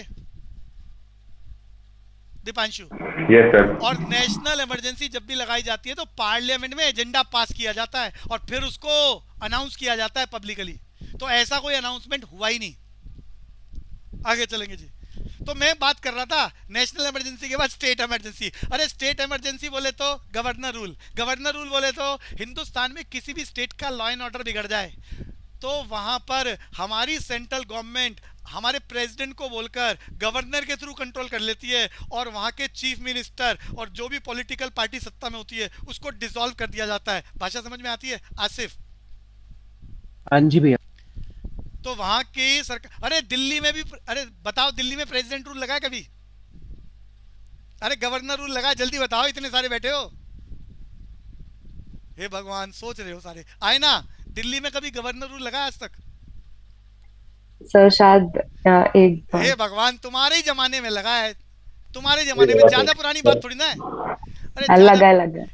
दीपांशु। Yes sir. और नेशनल इमरजेंसी जब भी लगाई जाती है तो पार्लियामेंट में एजेंडा पास किया जाता है, और फिर उसको अनाउंस किया जाता है पब्लिकली। तो ऐसा कोई अनाउंसमेंट हुआ ही नहीं। आगे चलेंगे जी। तो मैं बात कर रहा था नेशनल इमरजेंसी के बाद स्टेट इमरजेंसी। अरे स्टेट इमरजेंसी बोले तो गवर्नर रूल, गवर्नर रूल बोले तो हिंदुस्तान में किसी भी स्टेट का लॉ एंड ऑर्डर बिगड़ जाए तो वहां पर हमारी सेंट्रल गवर्नमेंट हमारे प्रेसिडेंट को बोलकर गवर्नर के थ्रू कंट्रोल कर लेती है, और वहां के चीफ मिनिस्टर और जो भी पॉलिटिकल पार्टी सत्ता में होती है उसको डिसॉल्व कर दिया जाता है। भाषा समझ में आती है आसिफ? हाँ जी भैया। तो वहां की सरकार, अरे दिल्ली में भी, अरे बताओ दिल्ली में प्रेसिडेंट रूल लगा है कभी? अरे गवर्नर रूल लगा है, जल्दी बताओ, इतने सारे बैठे हो। हे भगवान, सोच रहे हो सारे, आए ना? दिल्ली में कभी गवर्नर रूल लगा आज तक? सर शायद एक बार। हे भगवान, तुम्हारे ही जमाने में लगा है, तुम्हारे जमाने में, ज्यादा पुरानी बात थोड़ी ना है। अरे लगा लगा।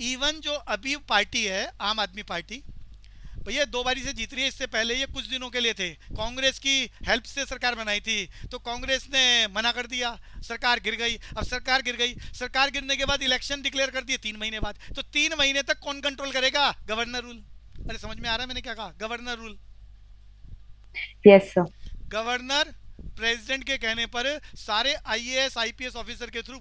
इवन जो अभी पार्टी है आम आदमी पार्टी, भैया 2 बारी से जीत रही है। इससे पहले ये कुछ दिनों के लिए थे, कांग्रेस की हेल्प से सरकार बनाई थी, तो कांग्रेस ने मना कर दिया, सरकार गिर गई। अब सरकार गिर गई, सरकार गिरने के बाद इलेक्शन डिक्लेयर कर दिए 3 महीने बाद, तो 3 महीने तक कौन कंट्रोल करेगा? Governor rule. अरे समझ में आ रहा है मैंने क्या कहा? Governor rule. Yes sir. Governor president के कहने पर सारे आईएएस आईपीएस ऑफिसर के थ्रू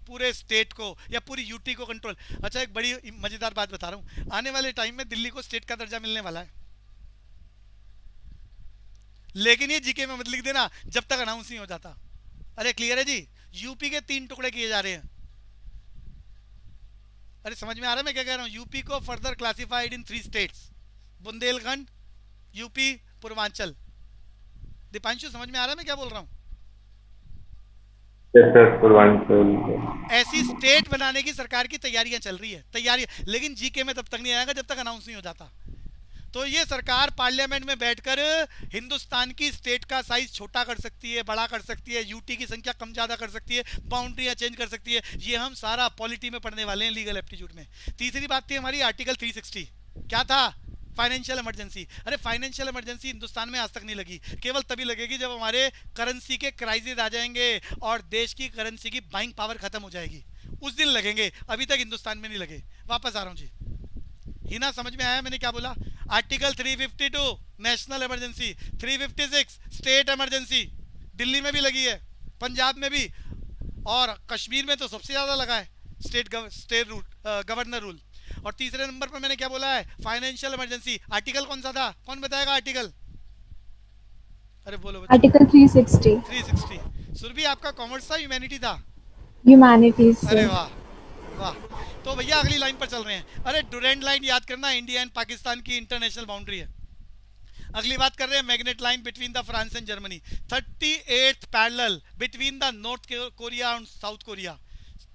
पूरे स्टेट को या पूरी यूटी को कंट्रोल। अच्छा एक बड़ी मजेदार बात बता रहा हूं, आने वाले टाइम में दिल्ली को स्टेट का दर्जा मिलने वाला है, लेकिन ये जीके में मत लिख देना जब तक अनाउंस नहीं हो जाता। अरे क्लियर है जी? यूपी के 3 टुकड़े किए जा रहे हैं, अरे समझ में आ रहा है मैं क्या कह रहा हूँ? यूपी को further classified in 3 states, Bundelkhand, UP, Purvanchal. Deepanshu समझ में आ रहा है मैं क्या बोल रहा हूँ? Yes sir, Purvanchal. ऐसी स्टेट बनाने की सरकार की तैयारियां चल रही है, तैयारी, लेकिन जीके में तब तक नहीं आएगा जब तक अनाउंस नहीं हो जाता। तो ये सरकार पार्लियामेंट में बैठकर हिंदुस्तान की स्टेट का साइज छोटा कर सकती है, बड़ा कर सकती है, यूटी की संख्या कम ज्यादा कर सकती है, बाउंड्रियां चेंज कर सकती है। ये हम सारा पॉलिटी में पढ़ने वाले हैं, लीगल एप्टीट्यूड में। तीसरी बात थी हमारी आर्टिकल 360, क्या था? Financial emergency. अरे फाइनेंशियल इमरजेंसी हिंदुस्तान में आज तक नहीं लगी, केवल तभी लगेगी जब हमारे करेंसी के क्राइसिस आ जाएंगे और देश की करेंसी की बाइंग पावर खत्म हो जाएगी, उस दिन लगेंगे। अभी तक हिंदुस्तान में नहीं लगे। वापस आ रहा हूँ जी, हिना समझ में आया मैंने क्या बोला? Article 352 national emergency, 356 state emergency, Delhi में भी लगी है, पंजाब में भी, और कश्मीर में तो सबसे ज्यादा लगा है स्टेट रूल, गवर्नर रूल। और तीसरे नंबर पर मैंने क्या बोला है? Financial emergency. आर्टिकल कौन सा था? कौन बताएगा आर्टिकल? अरे बोलो बच्चों। आर्टिकल 360 360। सुरभि आपका कॉमर्स था, ह्यूमैनिटी था? ह्यूमैनिटीज। अरे वाह वाह। तो भैया अगली लाइन पर चल रहे हैं। अरे डुरेंट लाइन याद करना, इंडिया एंड पाकिस्तान की इंटरनेशनल बाउंड्री है। अगली बात कर रहे हैं magnet line between the France and Germany, 38th parallel between the north Korea and south Korea,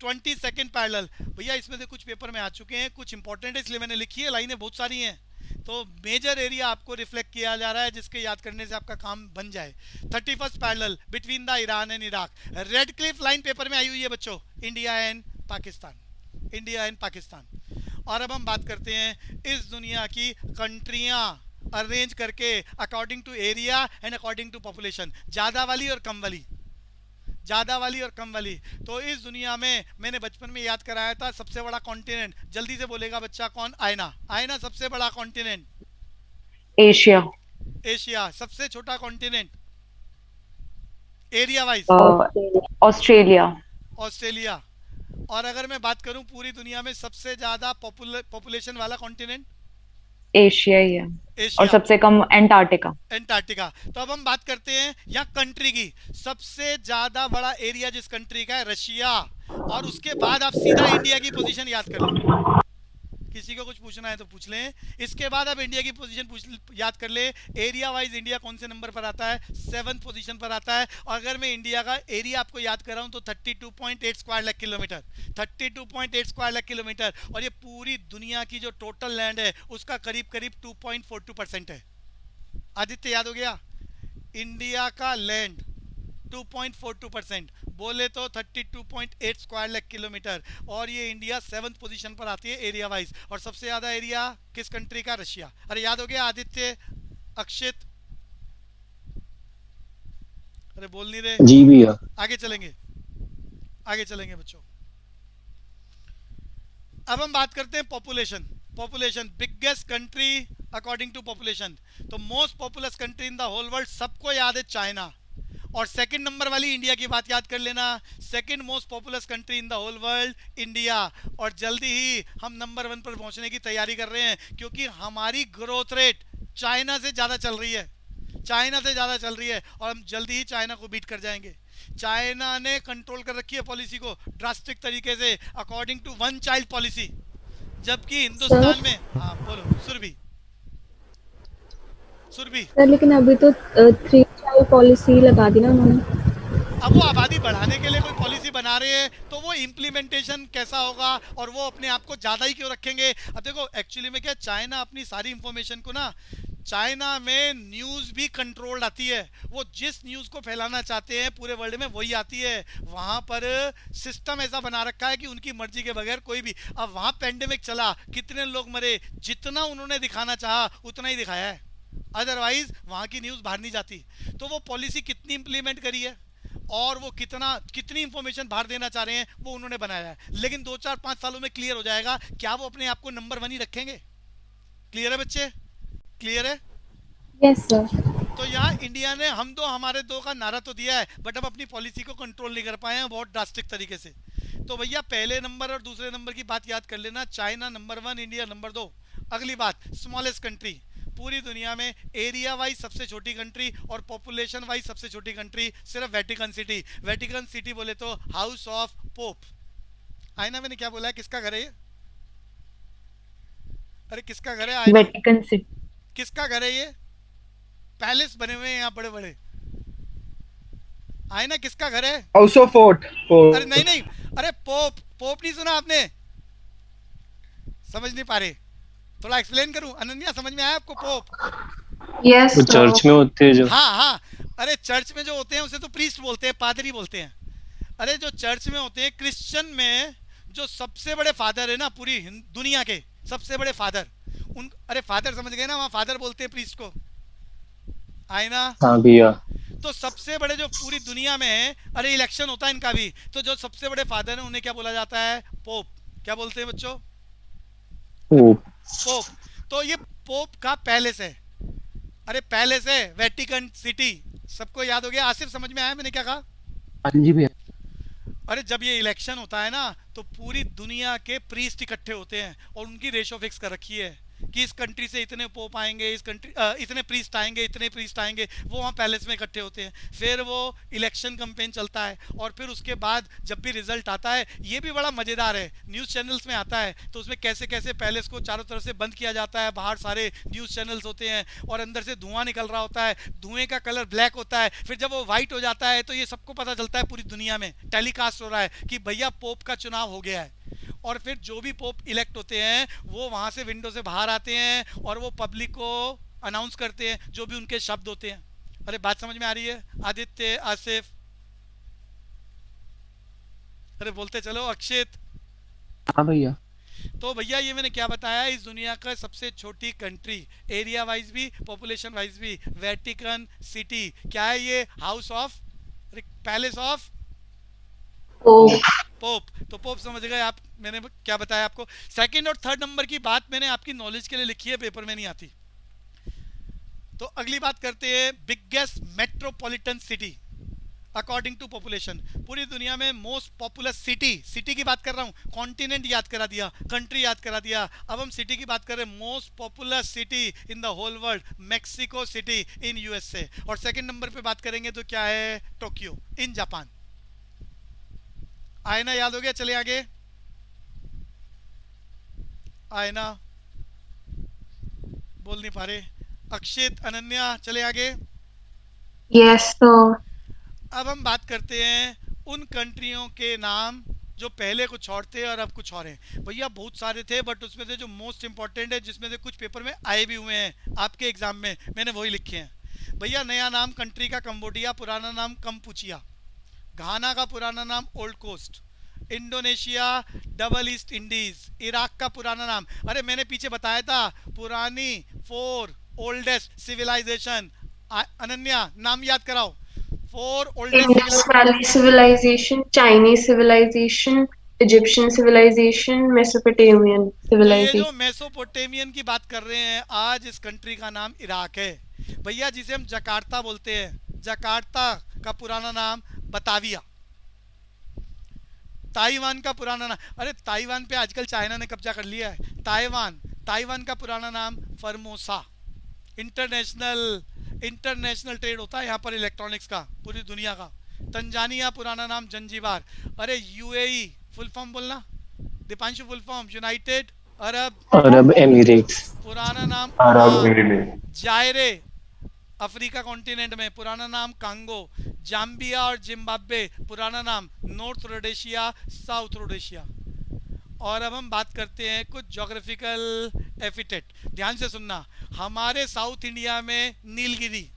22nd parallel. भैया इसमें से कुछ पेपर में आ चुके हैं, कुछ इंपॉर्टेंट है इसलिए मैंने लिखी है, लाइनें बहुत सारी हैं, तो मेजर एरिया आपको रिफ्लेक्ट किया जा रहा है जिसके याद करने से आपका काम बन जाए। 31st parallel between the Iran and Iraq, Radcliffe line paper में आई हुई है बच्चों, India and Pakistan, India and Pakistan. और अब हम बात करते हैं इस दुनिया की कंट्रियां अरेंज करके according to area and according to population, ज्यादा वाली और कम वाली, ज्यादा वाली और कम वाली। तो इस दुनिया में मैंने बचपन में याद कराया था, सबसे बड़ा कॉन्टिनेंट, जल्दी से बोलेगा बच्चा कौन? आयना। आयना सबसे बड़ा कॉन्टिनेंट, एशिया। एशिया। सबसे छोटा continent area wise, Australia. Australia. और अगर मैं बात करूं पूरी दुनिया में सबसे ज्यादा पॉपुलेशन वाला कॉन्टिनेंट, एशिया ही है। एशिया। और सबसे कम एंटार्क्टिका। एंटार्क्टिका। तो अब हम बात करते हैं यहाँ कंट्री की। सबसे ज्यादा बड़ा एरिया जिस कंट्री का है, रशिया। और उसके बाद आप सीधा इंडिया की पोजीशन याद कर लो, किसी को कुछ पूछना है तो पूछ लें। इसके बाद आप इंडिया की पोजीशन याद कर ले। एरिया वाइज इंडिया कौन से नंबर पर आता है? 7th पोजीशन पर आता है। और अगर मैं इंडिया का एरिया आपको याद कर रहा हूं तो 32.8 square lakh kilometre, 32.8 square lakh kilometre. और ये पूरी दुनिया की जो टोटल लैंड है उसका करीब करीब 2.42% है। आदित्य याद हो गया? इंडिया का लैंड 2.42%, बोले तो 32.8 स्क्वायर लाख किलोमीटर। और ये इंडिया 7th पोजीशन पर आती है एरिया वाइज। और सबसे ज्यादा एरिया किस कंट्री का? रशिया। अरे याद हो गया आदित्य, अक्षित? अरे बोल नहीं रहे जी भैया। आगे चलेंगे, आगे चलेंगे बच्चों। अब हम बात करते हैं population. Population, biggest country according to population. तो most populous country in the whole world सबको याद है, चाइना। और सेकंड नंबर वाली इंडिया की बात याद कर लेना, second most populous country in the whole world, India. और जल्दी ही हम नंबर 1 पर पहुंचने की तैयारी कर रहे हैं, क्योंकि हमारी ग्रोथ रेट चाइना से ज़्यादा चल रही है, चाइना से ज़्यादा चल रही है। और हम जल्दी ही चाइना को बीट कर जाएंगे। चाइना ने कंट्रोल कर रखी है पॉलिसी को ड्रास्टिक तरीके से, अकॉर्डिंग टू 1 चाइल्ड पॉलिसी, जबकि हिंदुस्तान में, हाँ बोलो सुरभि, सुरभि। सर लेकिन अभी तो 3 चाइल्ड पॉलिसी लगा दी ना उन्होंने। अब वो आबादी बढ़ाने के लिए कोई पॉलिसी बना रहे हैं तो वो इम्प्लीमेंटेशन कैसा होगा, और वो अपने आप को ज़्यादा ही क्यों रखेंगे? अब देखो एक्चुअली में क्या, चाइना अपनी सारी इंफॉर्मेशन को ना, चाइना में न्यूज़ भी कंट्रोल्ड आती है। वो जिस न्यूज़ को फैलाना चाहते हैं पूरे वर्ल्ड में वही आती है। वहाँ पर सिस्टम ऐसा बना रखा है कि उनकी मर्जी के बगैर कोई भी, अब वहाँ पेंडेमिक चला, कितने लोग मरे, जितना उन्होंने दिखाना चाहा उतना ही दिखाया है, अदरवाइज वहाँ की न्यूज़ बाहर नहीं जाती। तो वो पॉलिसी कितनी इंप्लीमेंट करी है और वो कितनी इंफॉर्मेशन बाहर देना चाह रहे हैं वो उन्होंने बनाया है। लेकिन 2 4 5 सालों में क्लियर हो जाएगा, क्या वो अपने आप को नंबर 1 ही रखेंगे? क्लियर है बच्चे? क्लियर है? Yes sir. तो यहाँ इंडिया ने हम दो हमारे दो का नारा तो दिया है, बट हम अपनी पॉलिसी को कंट्रोल नहीं कर पाए हैं बहुत ड्रास्टिक तरीके से। तो भैया पहले नंबर और दूसरे नंबर की बात याद कर लेना, चाइना नंबर 1, इंडिया नंबर 2। अगली बात, स्मॉलेस्ट कंट्री पूरी दुनिया में, एरिया वाइज सबसे छोटी कंट्री और पॉपुलेशन वाइज सबसे छोटी कंट्री सिर्फ वेटिकन सिटी। वेटिकन सिटी बोले तो हाउस ऑफ पोप। आईना मैंने क्या बोला है, किसका घर है ये? अरे किसका घर है आयना? Vatican city. किसका घर है ये? पैलेस बने हुए हैं यहाँ बड़े बड़े। आयना किसका घर है? Also fort. अरे नहीं नहीं, अरे पोप, पोप नहीं सुना आपने? समझ नहीं पा रहे? थोड़ा एक्सप्लेन करूं? अनन्या समझ में आया आपको पोप? Yes, वो चर्च में होते हैं जो। हाँ हाँ, अरे चर्च में जो होते हैं उसे तो प्रीस्ट बोलते हैं, पादरी बोलते हैं। अरे जो चर्च में होते हैं, क्रिश्चियन में जो सबसे बड़े फादर है ना पूरी दुनिया के सबसे बड़े फादर, उन, अरे फादर समझ गए ना, वहाँ फादर बोलते हैं प्रीस्ट को। आयना, हाँ भैया। तो सबसे बड़े जो पूरी दुनिया में है, अरे इलेक्शन होता है इनका भी, तो जो सबसे बड़े फादर हैं उन्हें क्या बोला जाता है? पोप। क्या बोलते हैं बच्चों? वो पोप। तो ये पोप का पैलेस है। अरे पैलेस है वेटिकन सिटी, सबको याद हो गया? आसिफ समझ में आया मैंने क्या कहा? हाँ जी भैया। अरे जब ये इलेक्शन होता है ना, तो पूरी दुनिया के प्रीस्ट इकट्ठे होते हैं और उनकी रेशो फिक्स कर रखी है कि इस कंट्री से इतने पोप आएंगे, इस कंट्री इतने प्रीस्ट आएंगे, इतने प्रीस्ट आएंगे। वो वहाँ पैलेस में इकट्ठे होते हैं, फिर वो इलेक्शन कैंपेन चलता है और फिर उसके बाद जब भी रिजल्ट आता है, ये भी बड़ा मज़ेदार है, न्यूज़ चैनल्स में आता है, तो उसमें कैसे कैसे पैलेस को चारों तरफ से बंद किया जाता है, बाहर सारे न्यूज़ चैनल्स होते हैं और अंदर से धुआं निकल रहा होता है, धुएं का कलर ब्लैक होता है, फिर जब वो वाइट हो जाता है तो ये सबको पता चलता है, पूरी दुनिया में टेलीकास्ट हो रहा है कि भैया पोप का चुनाव हो गया है। और फिर जो भी पोप इलेक्ट होते हैं वो वहां से विंडो से बाहर आते हैं और वो पब्लिक को अनाउंस करते हैं जो भी उनके शब्द होते हैं। अरे बात समझ में आ रही है? आदित्य, आसिफ, अरे बोलते चलो। अक्षित। हाँ भैया। तो भैया ये मैंने क्या बताया, इस दुनिया का सबसे छोटी कंट्री, एरिया वाइज भी पॉपुलेशन वाइज भी, वेटिकन सिटी। क्या है ये? House of, palace of pope. तो पोप समझ गए आप, मैंने क्या बताया आपको। सेकंड और थर्ड नंबर की बात मैंने आपकी नॉलेज के लिए लिखी है, पेपर में नहीं आती। तो अगली बात करते हैं, biggest metropolitan city according to population. पूरी दुनिया में मोस्ट पॉपुलस सिटी, सिटी की बात कर रहा हूँ, कॉन्टिनेंट याद करा दिया, कंट्री याद करा दिया, अब हम सिटी की बात कर रहे हैं। Most populous city in the whole world, Mexico City in USA. और सेकंड नंबर पे बात करेंगे तो क्या है? Tokyo in Japan. आयना याद हो गया? चले आगे। आयना बोल नहीं पा रहे। अक्षित, अनन्या, चले आगे। yes, sir. अब हम बात करते हैं उन कंट्रियों के नाम जो पहले कुछ और थे और अब कुछ और हैं। भैया बहुत सारे थे, बट उसमें से जो मोस्ट इंपॉर्टेंट है, जिसमें से कुछ पेपर में आए भी हुए हैं आपके एग्जाम में, मैंने वही लिखे हैं। भैया नया नाम कंट्री का कंबोडिया, पुराना नाम कंपुचिया। घाना का पुराना नाम old coast. Indonesia double East Indies. Iraq का पुराना नाम, अरे मैंने पीछे बताया था, पुरानी 4 ओल्डेस्ट सिविलाइजेशन। अनन्या नाम याद कराओ, 4 Indus oldest. Valley Civilization, Chinese Civilization, Egyptian Civilization, Mesopotamian तो ये Civilization. जो मेसोपोटेमियन की बात कर रहे हैं, आज इस कंट्री का नाम इराक है भैया, जिसे हम जकार्ता बोलते हैं। जकार्ता का पुराना नाम बताविया। ताइवान का पुराना नाम, अरे ताइवान पे आजकल चाइना ने कब्जा कर लिया है। ताइवान, ताइवान का पुराना नाम फॉर्मोसा। इंटरनेशनल ट्रेड होता है यहाँ पर इलेक्ट्रॉनिक्स का, पूरी दुनिया का। तंजानिया पुराना नाम जंजीबार। अरे यूएई फुल फॉर्म बोलना Deepanshu, full form United Arab Emirates. पुराना नाम अरब एमिरेट। जायरे अफ्रीका कॉन्टिनेंट में, पुराना नाम कांगो। जाम्बिया और जिम्बाब्वे, पुराना नाम नॉर्थ रोडेशिया, साउथ रोडेशिया। और अब हम बात करते हैं कुछ ज्योग्राफिकल एपिथेट, ध्यान से सुनना। हमारे साउथ इंडिया में नीलगिरी,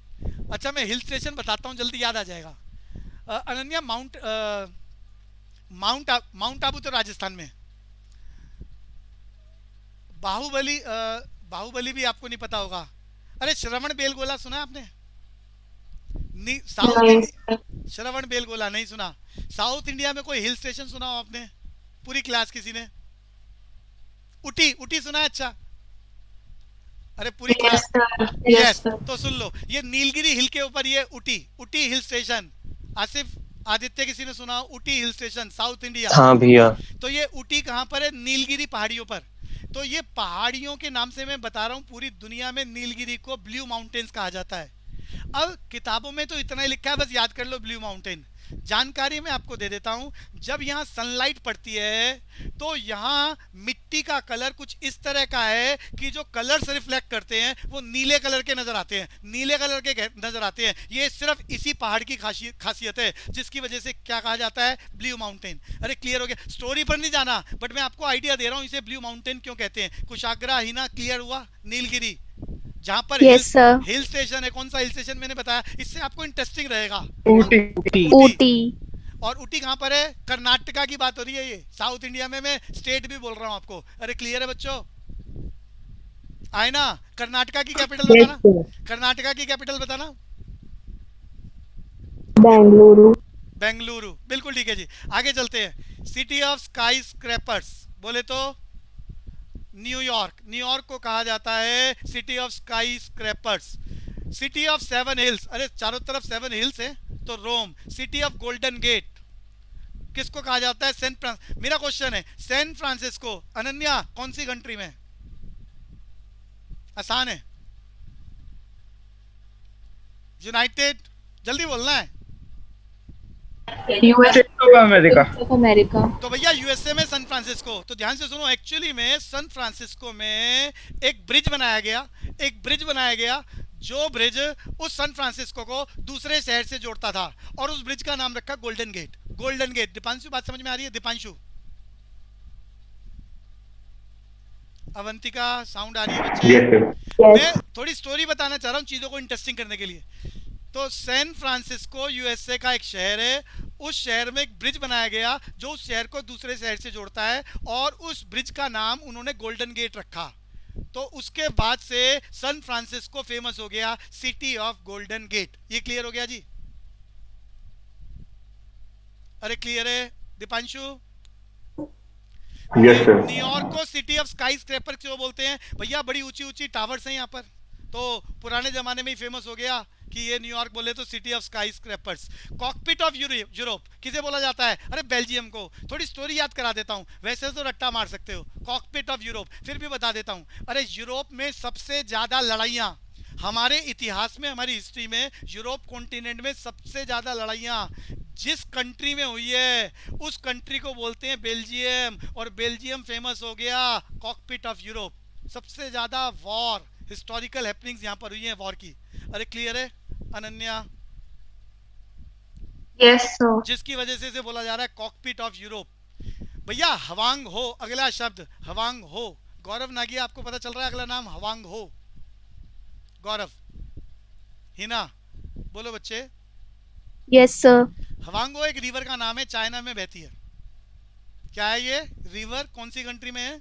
अच्छा मैं हिल स्टेशन बताता हूँ, जल्दी याद आ जाएगा। अनन्या, माउंट आबू तो राजस्थान में। बाहुबली भी आपको नहीं पता होगा। अरे श्रवण बेलगोला सुना आपने? श्रवण बेलगोला नहीं सुना। साउथ इंडिया में कोई हिल स्टेशन सुना हो आपने? पूरी क्लास किसी ने? उटी सुना है? अच्छा, अरे पूरी Yes, class. sir. Yes, yes, sir. तो सुन लो, ये नीलगिरी हिल के ऊपर ये उटी हिल स्टेशन। आसिफ, आदित्य, किसी ने सुना उटी हिल स्टेशन, साउथ इंडिया? हाँ भैया। तो ये उटी कहाँ पर है? नीलगिरी पहाड़ियों पर। तो ये पहाड़ियों के नाम से मैं बता रहा हूँ, पूरी दुनिया में नीलगिरी को ब्लू माउंटेन्स कहा जाता है। अब किताबों में तो इतना ही लिखा है, बस याद कर लो ब्लू माउंटेन। जानकारी मैं आपको दे देता हूं, जब यहाँ सनलाइट पड़ती है तो यहाँ मिट्टी का कलर कुछ इस तरह का है कि जो कलर्स रिफ्लेक्ट करते हैं वो नीले कलर के नजर आते हैं, नीले कलर के नजर आते हैं। ये सिर्फ इसी पहाड़ की खासियत है, जिसकी वजह से क्या कहा जाता है, ब्लू माउंटेन। अरे क्लियर हो गया, स्टोरी पर नहीं जाना, बट मैं आपको आइडिया दे रहा हूँ इसे ब्लू माउंटेन क्यों कहते हैं। कुशाग्रा, हिना, क्लियर हुआ? नीलगिरी जहाँ पर Yes, sir. हिल स्टेशन है, कौन सा हिल स्टेशन मैंने बताया, इससे आपको इंटरेस्टिंग रहेगा। ऊटी। और ऊटी कहाँ पर है? कर्नाटका की बात हो रही है, ये साउथ इंडिया में, मैं स्टेट भी बोल रहा हूँ आपको। अरे क्लियर है बच्चों? आए ना? कर्नाटका की कैपिटल बताना, कर्नाटका की कैपिटल बताना। बेंगलुरु। बेंगलुरु, बिल्कुल ठीक है जी। आगे चलते हैं। सिटी ऑफ स्काई स्क्रैपर्स बोले तो न्यूयॉर्क, न्यूयॉर्क को कहा जाता है city of sky scrapers. City of seven hills, अरे चारों तरफ सेवन हिल्स है, तो रोम। सिटी ऑफ गोल्डन गेट किसको कहा जाता है? मेरा क्वेश्चन है, सैन फ्रांसिस्को अनन्या कौन सी कंट्री में? आसान है, यूनाइटेड, जल्दी बोलना है। अमेरिका। अमेरिका। तो भैया यूएसए में सैन फ्रांसिस्को। तो ध्यान से सुनो, एक्चुअली में सैन फ्रांसिस्को में एक ब्रिज बनाया गया, एक ब्रिज बनाया गया जो ब्रिज उस सैन फ्रांसिस्को को दूसरे शहर से जोड़ता था, और उस ब्रिज का नाम रखा golden gate. Golden gate. Deepanshu बात समझ में आ रही है? दीपांशु, अवंतिका साउंड आ रही है बच्चे? Yes, sir. मैं थोड़ी स्टोरी बताना चाह रहा हूँ चीजों को इंटरेस्टिंग करने के लिए। तो सैन फ्रांसिस्को यूएसए का एक शहर है, उस शहर में एक ब्रिज बनाया गया जो उस शहर को दूसरे शहर से जोड़ता है, और उस ब्रिज का नाम उन्होंने गोल्डन गेट रखा। तो उसके बाद से सैन फ्रांसिस्को फेमस हो गया सिटी ऑफ गोल्डन गेट। ये क्लियर हो गया जी? अरे क्लियर है दीपांशु? Yes, sir. न्यूयॉर्क को सिटी ऑफ स्काई स्क्रैपर क्यों बोलते हैं भैया? बड़ी ऊंची ऊंची टावर्स हैं यहाँ पर, तो पुराने जमाने में ही फेमस हो गया कि ये न्यूयॉर्क बोले तो city of sky scrapers. Cockpit of Europe किसे बोला जाता है? अरे बेल्जियम को। थोड़ी स्टोरी याद करा देता हूँ, वैसे तो रट्टा मार सकते हो। कॉकपिट ऑफ यूरोप फिर भी बता देता हूँ। अरे यूरोप में सबसे ज्यादा लड़ाइयाँ हमारे इतिहास में, हमारी हिस्ट्री में, यूरोप कॉन्टिनेंट में सबसे ज्यादा लड़ाइयाँ जिस कंट्री में हुई है उस कंट्री को बोलते हैं बेल्जियम, और बेल्जियम फेमस हो गया कॉकपिट ऑफ यूरोप। सबसे ज्यादा वॉर, हिस्टोरिकल हैपनिंग्स यहाँ पर हुई हैं वॉर की। अरे क्लियर है अनन्या? Yes, sir. जिसकी वजह से इसे बोला जा रहा है कॉकपिट ऑफ यूरोप। भैया हवांग हो, अगला शब्द हवांग हो। गौरव नागिया, आपको पता चल रहा है अगला नाम हवांग हो? गौरव, हिना, बोलो बच्चे। Yes, sir. हवांगो एक रिवर का नाम है, चाइना में बहती है। क्या है ये रिवर? कौन सी कंट्री में है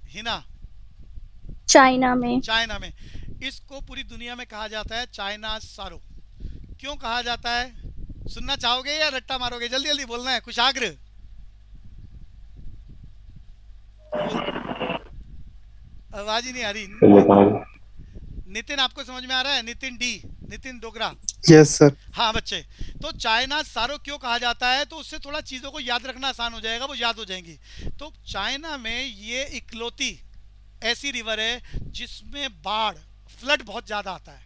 हिना? चाइना में। चाइना में। इसको पूरी दुनिया में कहा जाता है चाइना सारो। क्यों कहा जाता है? सुनना चाहोगे या रट्टा मारोगे? जल्दी जल्दी बोलना है। कुशाग्र, आवाज ही नहीं आ रही। नितिन, आपको समझ में आ रहा है? Nitin D, Nitin Dogra. Yes sir. हाँ बच्चे, तो चाइना सारो क्यों कहा जाता है? तो उससे थोड़ा चीज़ों को याद रखना आसान हो जाएगा, वो याद हो जाएंगी। तो चाइना में ये इकलौती ऐसी रिवर है जिसमें बाढ़, फ्लड बहुत ज़्यादा आता है,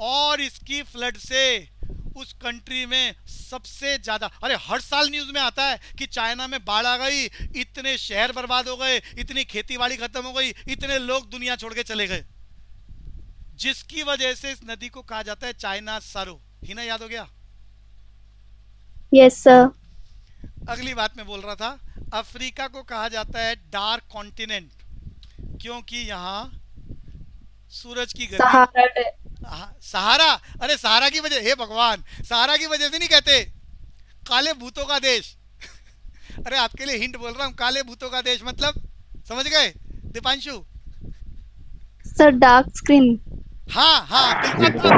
और इसकी फ्लड से उस कंट्री में सबसे ज़्यादा, अरे हर साल न्यूज़ में आता है कि चाइना में बाढ़ आ गई, इतने शहर बर्बाद हो गए, इतनी खेतीबाड़ी खत्म हो गई, इतने लोग दुनिया छोड़ के चले गए, जिसकी वजह से इस नदी को कहा जाता है चाइना सारो। हिना, याद हो गया? Yes, sir. अगली बात मैं बोल रहा था, अफ्रीका को कहा जाता है डार्क कॉन्टिनेंट, क्योंकि यहाँ सूरज की गर्मी। सहारा, अरे सहारा की वजह, हे भगवान, सहारा की वजह से नहीं कहते, काले भूतों का देश। अरे आपके लिए हिंट बोल रहा हूँ, काले भूतों का देश मतलब समझ गए दीपांशु? Sir, dark skin. हाँ हाँ बिल्कुल,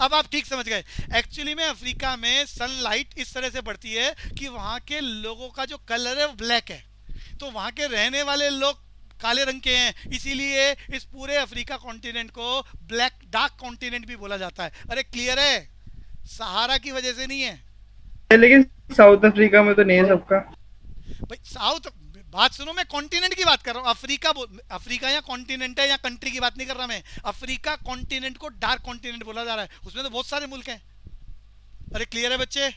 अब आप ठीक समझ गए। एक्चुअली में अफ्रीका में सनलाइट इस तरह से पड़ती है कि वहाँ के लोगों का जो कलर है वो ब्लैक है, तो वहाँ के रहने वाले लोग काले रंग के हैं, इसीलिए इस पूरे अफ्रीका कॉन्टिनेंट को ब्लैक डार्क कॉन्टिनेंट भी बोला जाता है। अरे क्लियर है? सहारा की वजह से नहीं है। लेकिन साउथ अफ्रीका में तो नहीं है सबका भाई। साउथ, बात सुनो, मैं कॉन्टिनेंट की बात कर रहा हूँ। अफ्रीका या कॉन्टिनेंट है या कंट्री की बात नहीं कर रहा मैं। अफ्रीका कॉन्टिनेंट को डार्क कॉन्टिनेंट बोला जा रहा है, उसमें तो बहुत सारे मुल्क हैं। अरे क्लियर है बच्चे?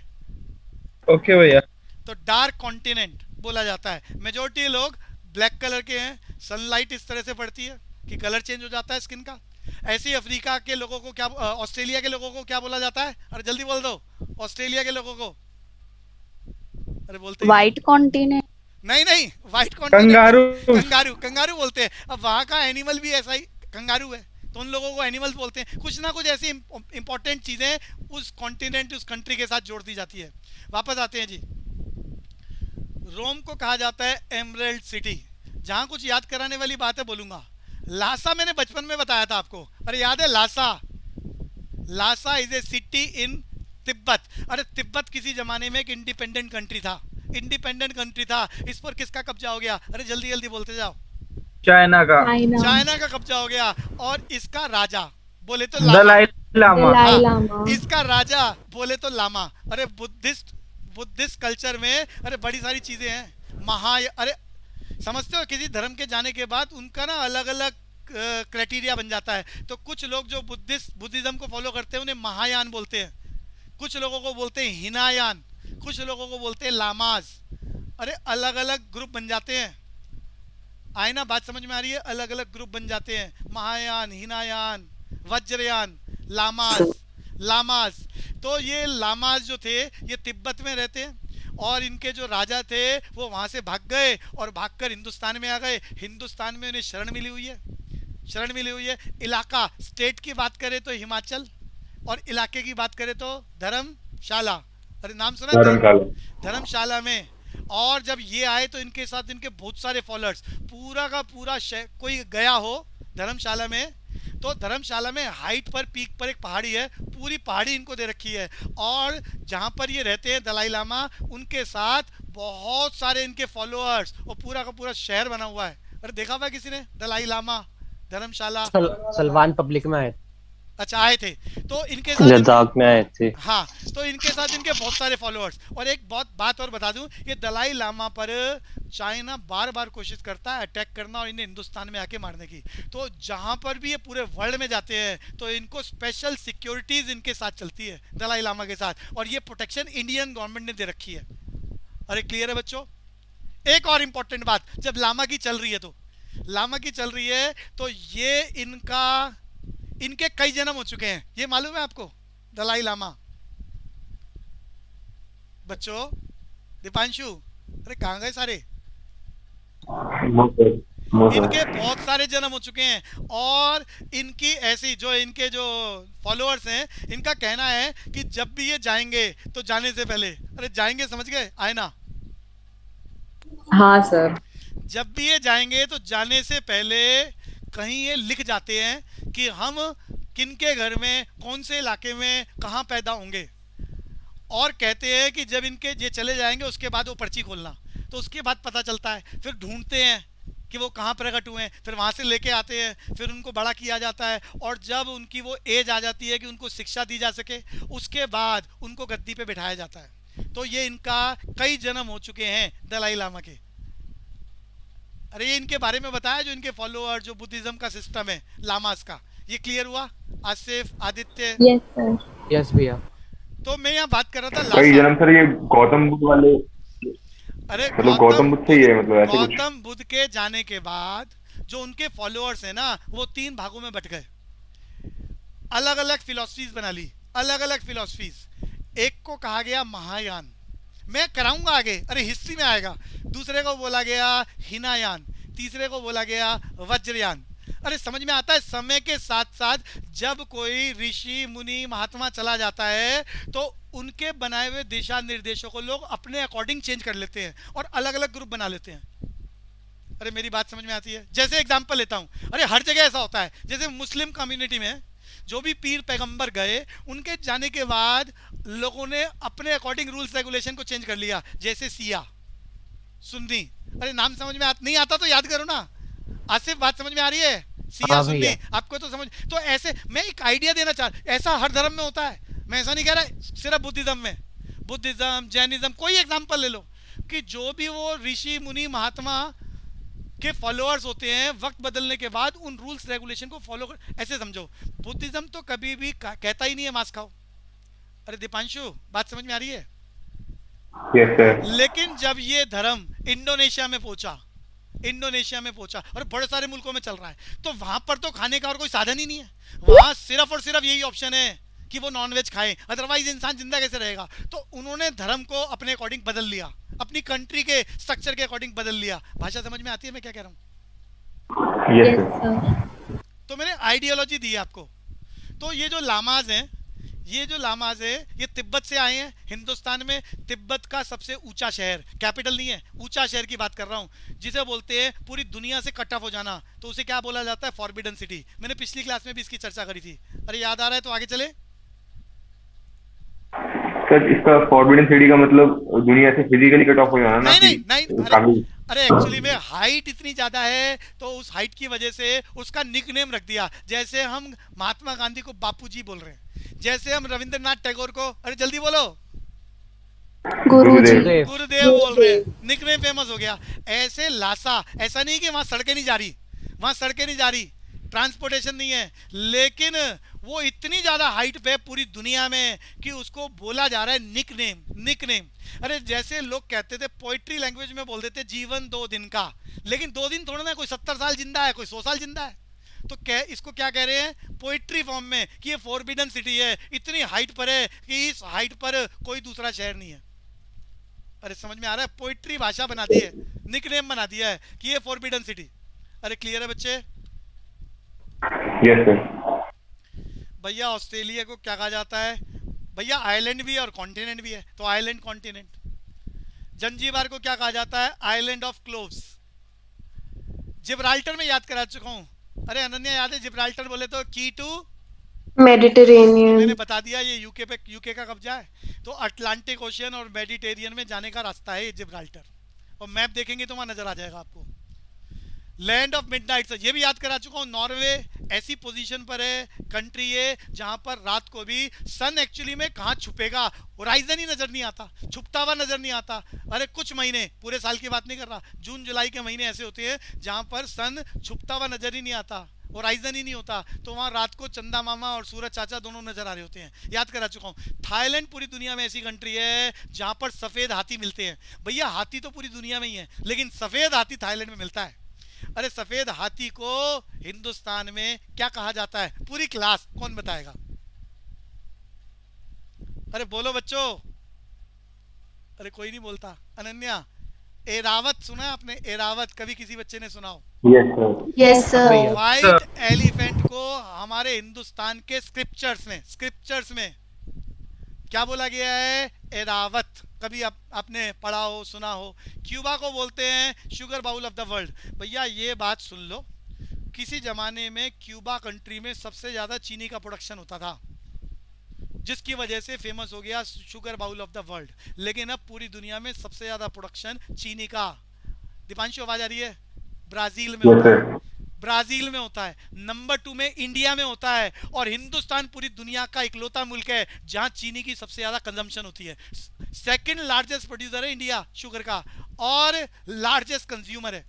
ओके भैया। तो डार्क कॉन्टिनेंट बोला जाता है, मेजोरिटी लोग ब्लैक कलर के हैं, सनलाइट इस तरह से पड़ती है कि कलर चेंज हो जाता है स्किन का। ऐसे ही अफ्रीका के लोगों को क्या, ऑस्ट्रेलिया के लोगों को क्या बोला जाता है? अरे जल्दी बोल दो, ऑस्ट्रेलिया के लोगों को। अरे बोलते ही व्हाइट कॉन्टिनेंट। नहीं नहीं, white continent kangaroo. Kangaroo, kangaroo बोलते हैं। अब वहाँ का एनिमल भी ऐसा ही कंगारू है, तो उन लोगों को एनिमल्स बोलते हैं। कुछ ना कुछ ऐसी इंपॉर्टेंट चीजें उस कॉन्टिनेंट, उस कंट्री के साथ जोड़ दी जाती है। वापस आते हैं जी। रोम को कहा जाता है एमरल्ड सिटी। जहाँ कुछ याद कराने वाली बात है बोलूंगा। लासा मैंने बचपन में बताया था आपको, अरे याद है Lhasa? Lhasa is a city in Tibet. अरे तिब्बत किसी जमाने में एक इंडिपेंडेंट कंट्री था, इंडिपेंडेंट कंट्री था। इस पर किसका कब्जा हो गया? अरे जल्दी जल्दी बोलते जाओ। चाइना का। चाइना। चाइना का कब्जा हो गया। और इसका राजा बोले तो लामा। दलाई लामा। दलाई लामा। इसका राजा बोले तो लामा। अरे बुद्धिस्ट कल्चर में अरे बड़ी सारी चीजें हैं। अरे समझते हो, किसी धर्म के जाने के बाद उनका ना अलग अलग क्राइटेरिया बन जाता है। तो कुछ लोग जो बुद्धिज्म को फॉलो करते हैं उन्हें महायान बोलते हैं, कुछ लोगों को बोलते हैं हिनायान, कुछ लोगों को बोलते हैं लामाज। अरे अलग अलग ग्रुप बन जाते हैं। आए ना, बात समझ में आ रही है? अलग अलग ग्रुप बन जाते हैं, महायान, हिनायान, वज्रयान, लामाज। तो ये लामाज जो थे ये तिब्बत में रहते हैं, और इनके जो राजा थे वो वहाँ से भाग गए और भागकर हिंदुस्तान में आ गए। हिंदुस्तान में उन्हें शरण मिली हुई है। इलाका, स्टेट की बात करें तो हिमाचल, और इलाके की बात करें तो धर्मशाला। अरे नाम सुना? धर्मशाला में। और जब ये आए तो इनके साथ इनके बहुत सारे फॉलोअर्स, पूरा का पूरा कोई गया हो धर्मशाला में, तो धर्मशाला में हाइट पर, पीक पर एक पहाड़ी है, पूरी पहाड़ी इनको दे रखी है। और जहाँ पर ये रहते हैं दलाई लामा, उनके साथ बहुत सारे इनके फॉलोअर्स, और पूरा का पूरा शहर बना हुआ है। अरे देखा हुआ किसी ने दलाई लामा धर्मशाला? सलमान पब्लिक में आए। अच्छा, आए थे। तो इनके साथ लद्दाख में आए थे। हाँ, तो इनके साथ इनके बहुत सारे फॉलोअर्स। और एक बात और बता दूं, ये दलाई लामा पर चाइना बार बार कोशिश करता है अटैक करना और इन्हें हिंदुस्तान में आके मारने की। तो जहां पर भी ये पूरे वर्ल्ड में जाते हैं तो इनको स्पेशल सिक्योरिटीज इनके साथ चलती है, दलाई लामा के साथ, और ये प्रोटेक्शन इंडियन गवर्नमेंट ने दे रखी है। अरे क्लियर है बच्चों? एक और इंपॉर्टेंट बात, जब लामा की चल रही है तो ये इनके कई जन्म हो चुके हैं, ये मालूम है आपको? दलाई लामा बच्चों, दीपांशु, अरे कहाँ गए सारे? इनके बहुत सारे जन्म हो चुके हैं। और इनकी ऐसी इनके जो फॉलोअर्स हैं, इनका कहना है कि जब भी ये जाएंगे तो जाने से पहले, अरे जाएंगे समझ गए? आए ना? हाँ सर। जब भी ये जाएंगे तो जाने से पहले कहीं ये लिख जाते हैं कि हम किनके घर में, कौन से इलाके में, कहाँ पैदा होंगे। और कहते हैं कि जब इनके ये चले जाएंगे उसके बाद वो पर्ची खोलना, तो उसके बाद पता चलता है। फिर ढूंढते हैं कि वो कहाँ प्रकट हुए हैं, फिर वहाँ से लेके आते हैं, फिर उनको बड़ा किया जाता है। और जब उनकी वो एज आ जाती है कि उनको शिक्षा दी जा सके, उसके बाद उनको गद्दी पे बिठाया जाता है। तो ये इनका कई जन्म हो चुके हैं दलाई लामा के। अरे ये इनके बारे में बताया, जो इनके फॉलोअर, जो बुद्धिज्म का सिस्टम है लामास का। ये क्लियर हुआ? Asif, Aditya? Yes sir. Yes भैया। तो मैं यहाँ बात कर रहा था कई लासा। जन्म सर, ये गौतम बुद्ध वाले, अरे मतलब गौतम बुद्ध से ही है, मतलब ऐसे कुछ। गौतम बुद्ध के जाने के बाद जो उनके फॉलोअर्स हैं ना, वो 3 भागों में बट गए, अलग अलग फिलॉसफीज बना ली, अलग अलग फिलॉसफीज। एक को कहा गया महायान, मैं कराऊंगा आगे, अरे हिस्ट्री में आएगा। दूसरे को बोला गया हिनायान, तीसरे को बोला गया वज्रयान। अरे समझ में आता है? समय के साथ साथ जब कोई ऋषि मुनि महात्मा चला जाता है तो उनके बनाए हुए दिशा निर्देशों को लोग अपने अकॉर्डिंग चेंज कर लेते हैं और अलग अलग ग्रुप बना लेते हैं। अरे मेरी बात समझ में आती है? जैसे एग्जांपल लेता हूँ, अरे हर जगह ऐसा होता है। जैसे मुस्लिम कम्युनिटी में जो भी पीर पैगंबर गए, उनके जाने के बाद लोगों ने अपने अकॉर्डिंग रूल्स रेगुलेशन को चेंज कर लिया। जैसे सिया, सुन्नी, अरे नाम समझ में नहीं आता तो याद करो ना। आसिफ, बात समझ में आ रही है? सिया, सुन्नी, आपको तो समझ। तो ऐसे मैं एक आइडिया देना चाह, ऐसा हर धर्म में होता है। मैं ऐसा नहीं कह रहा सिर्फ बुद्धिज्म में, बुद्धिज्म, जैनिज्म, कोई एग्जांपल ले लो कि जो भी वो ऋषि मुनि महात्मा के फॉलोअर्स होते हैं, वक्त बदलने के बाद उन रूल्स रेगुलेशन को फॉलो कर। ऐसे समझो, बुद्धिज्म तो कभी भी कहता ही नहीं है मांस खाओ, अरे दीपांशु, बात समझ में आ रही है? Yes sir. लेकिन जब ये धर्म इंडोनेशिया में पहुंचा और बड़े सारे मुल्कों में चल रहा है, तो वहां पर तो खाने का और कोई साधन ही नहीं है। वहां सिर्फ और सिर्फ यही ऑप्शन है कि वो नॉनवेज खाएं, अदरवाइज इंसान जिंदा कैसे रहेगा? तो उन्होंने धर्म को अपने अकॉर्डिंग बदल लिया, अपनी कंट्री के स्ट्रक्चर के अकॉर्डिंग बदल लिया। भाषा समझ में आती है मैं क्या कह रहा हूँ? Yes yes sir. सर। तो मैंने आइडियोलॉजी दी है आपको। तो ये जो लामाज हैं, ये तिब्बत से आए हैं हिंदुस्तान में। तिब्बत का सबसे ऊंचा शहर, कैपिटल नहीं है, ऊंचा शहर की बात कर रहा हूँ, जिसे बोलते हैं पूरी दुनिया से कट ऑफ हो जाना, तो उसे क्या बोला जाता है? Forbidden city. मैंने पिछली क्लास में भी इसकी चर्चा करी थी। अरे याद आ रहा है तो आगे चले। सर इसका फॉरबिडन सिटी का मतलब दुनिया से फिजिकली कट ऑफ हो जाना ना? नहीं, अरे एक्चुअली में हाइट इतनी ज्यादा है, तो उस हाइट की वजह से उसका निकनेम रख दिया। जैसे हम महात्मा गांधी को बापूजी बोल रहे हैं, जैसे हम रविंद्रनाथ टैगोर को, अरे जल्दी बोलो, गुरुजी। गुरुदेव बोल रहे हैं, निकनेम फेमस हो गया। ऐसे लासा, ऐसा नहीं कि वहां सड़कें नहीं जा रही, ट्रांसपोर्टेशन नहीं है, लेकिन वो इतनी ज्यादा हाइट पे पूरी दुनिया में कि उसको बोला जा रहा है निकनेम। अरे जैसे लोग कहते थे, पोइट्री लैंग्वेज में बोल देते जीवन 2 दिन का, लेकिन 2 दिन थोड़ा ना, कोई 70 साल जिंदा है, कोई 100 साल जिंदा है। तो इसको क्या कह रहे हैं पोइट्री फॉर्म में कि ये फॉरबिडन सिटी है, इतनी हाइट पर है कि इस हाइट पर कोई दूसरा शहर नहीं है। अरे समझ में आ रहा है? पोइट्री भाषा बना दी है, निकनेम बना दिया है कि ये फॉरबिडन सिटी। अरे क्लियर है बच्चे? Yes sir. भैया ऑस्ट्रेलिया को क्या कहा जाता है? भैया आइलैंड भी है और कॉन्टिनेंट भी है, तो आइलैंड कॉन्टिनेंट। जंजीबार को क्या कहा जाता है? Island of cloves. जिब्राल्टर में याद करा चुका हूँ। अरे अनन्या याद है? जिब्राल्टर बोले तो की टू मेडिटेरेनियन। मैंने बता दिया, ये यूके का कब्जा है। तो अटलांटिक ओशियन और मेडिटेरियन में जाने का रास्ता है ये जिब्राल्टर, और मैप देखेंगे तो वहां नजर आ जाएगा आपको। लैंड ऑफ मिडनाइट, ये भी याद करा चुका हूँ। नॉर्वे ऐसी पोजीशन पर है, कंट्री है जहां पर रात को भी सन एक्चुअली में कहाँ छुपेगा, होराइजन ही नजर नहीं आता, छुपता हुआ नजर नहीं आता। अरे कुछ महीने, पूरे साल की बात नहीं कर रहा, जून जुलाई के महीने ऐसे होते हैं जहां पर सन छुपता हुआ नजर ही नहीं आता, होराइजन ही नहीं होता, तो वहां रात को चंदा मामा और सूरज चाचा दोनों नजर आ रहे होते हैं। याद करा चुका हूँ। थाईलैंड पूरी दुनिया में ऐसी कंट्री है जहां पर सफेद हाथी मिलते हैं। भैया हाथी तो पूरी दुनिया में ही है, लेकिन सफेद हाथी थाईलैंड में मिलता है। अरे सफेद हाथी को हिंदुस्तान में क्या कहा जाता है? पूरी क्लास कौन बताएगा? अरे बोलो बच्चों। अरे कोई नहीं बोलता। अनन्या, एरावत सुना है आपने? एरावत कभी किसी बच्चे ने सुना हो? Yes sir. Yes sir. White elephant को हमारे हिंदुस्तान के स्क्रिप्चर्स में क्या बोला गया है? एरावत। कभी आपने पढ़ा हो, सुना हो? क्यूबा को बोलते हैं sugar bowl of the world. भैया ये बात सुन लो, किसी जमाने में क्यूबा कंट्री में सबसे ज्यादा चीनी का प्रोडक्शन होता था, जिसकी वजह से फेमस हो गया sugar bowl of the world. लेकिन अब पूरी दुनिया में सबसे ज्यादा प्रोडक्शन चीनी का, दीपांशु आवाज आ रही है? ब्राजील में होता है, ब्राजील में होता है। नंबर 2 में इंडिया में होता है, और हिंदुस्तान पूरी दुनिया का इकलौता मुल्क है जहां चीनी की सबसे ज्यादा कंजम्पशन होती है। सेकंड लार्जेस्ट प्रोड्यूसर है इंडिया शुगर का, और लार्जेस्ट कंज्यूमर है।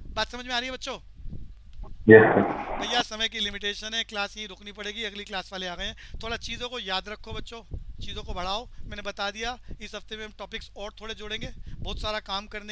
बात समझ में आ रही है बच्चों? Yes sir. भैया समय की लिमिटेशन है, क्लास यहीं रुकनी पड़ेगी, अगली क्लास वाले आ गए हैं। थोड़ा चीज़ों को याद रखो बच्चों, चीज़ों को बढ़ाओ। मैंने बता दिया इस हफ्ते में हम टॉपिक्स और थोड़े जोड़ेंगे, बहुत सारा काम करने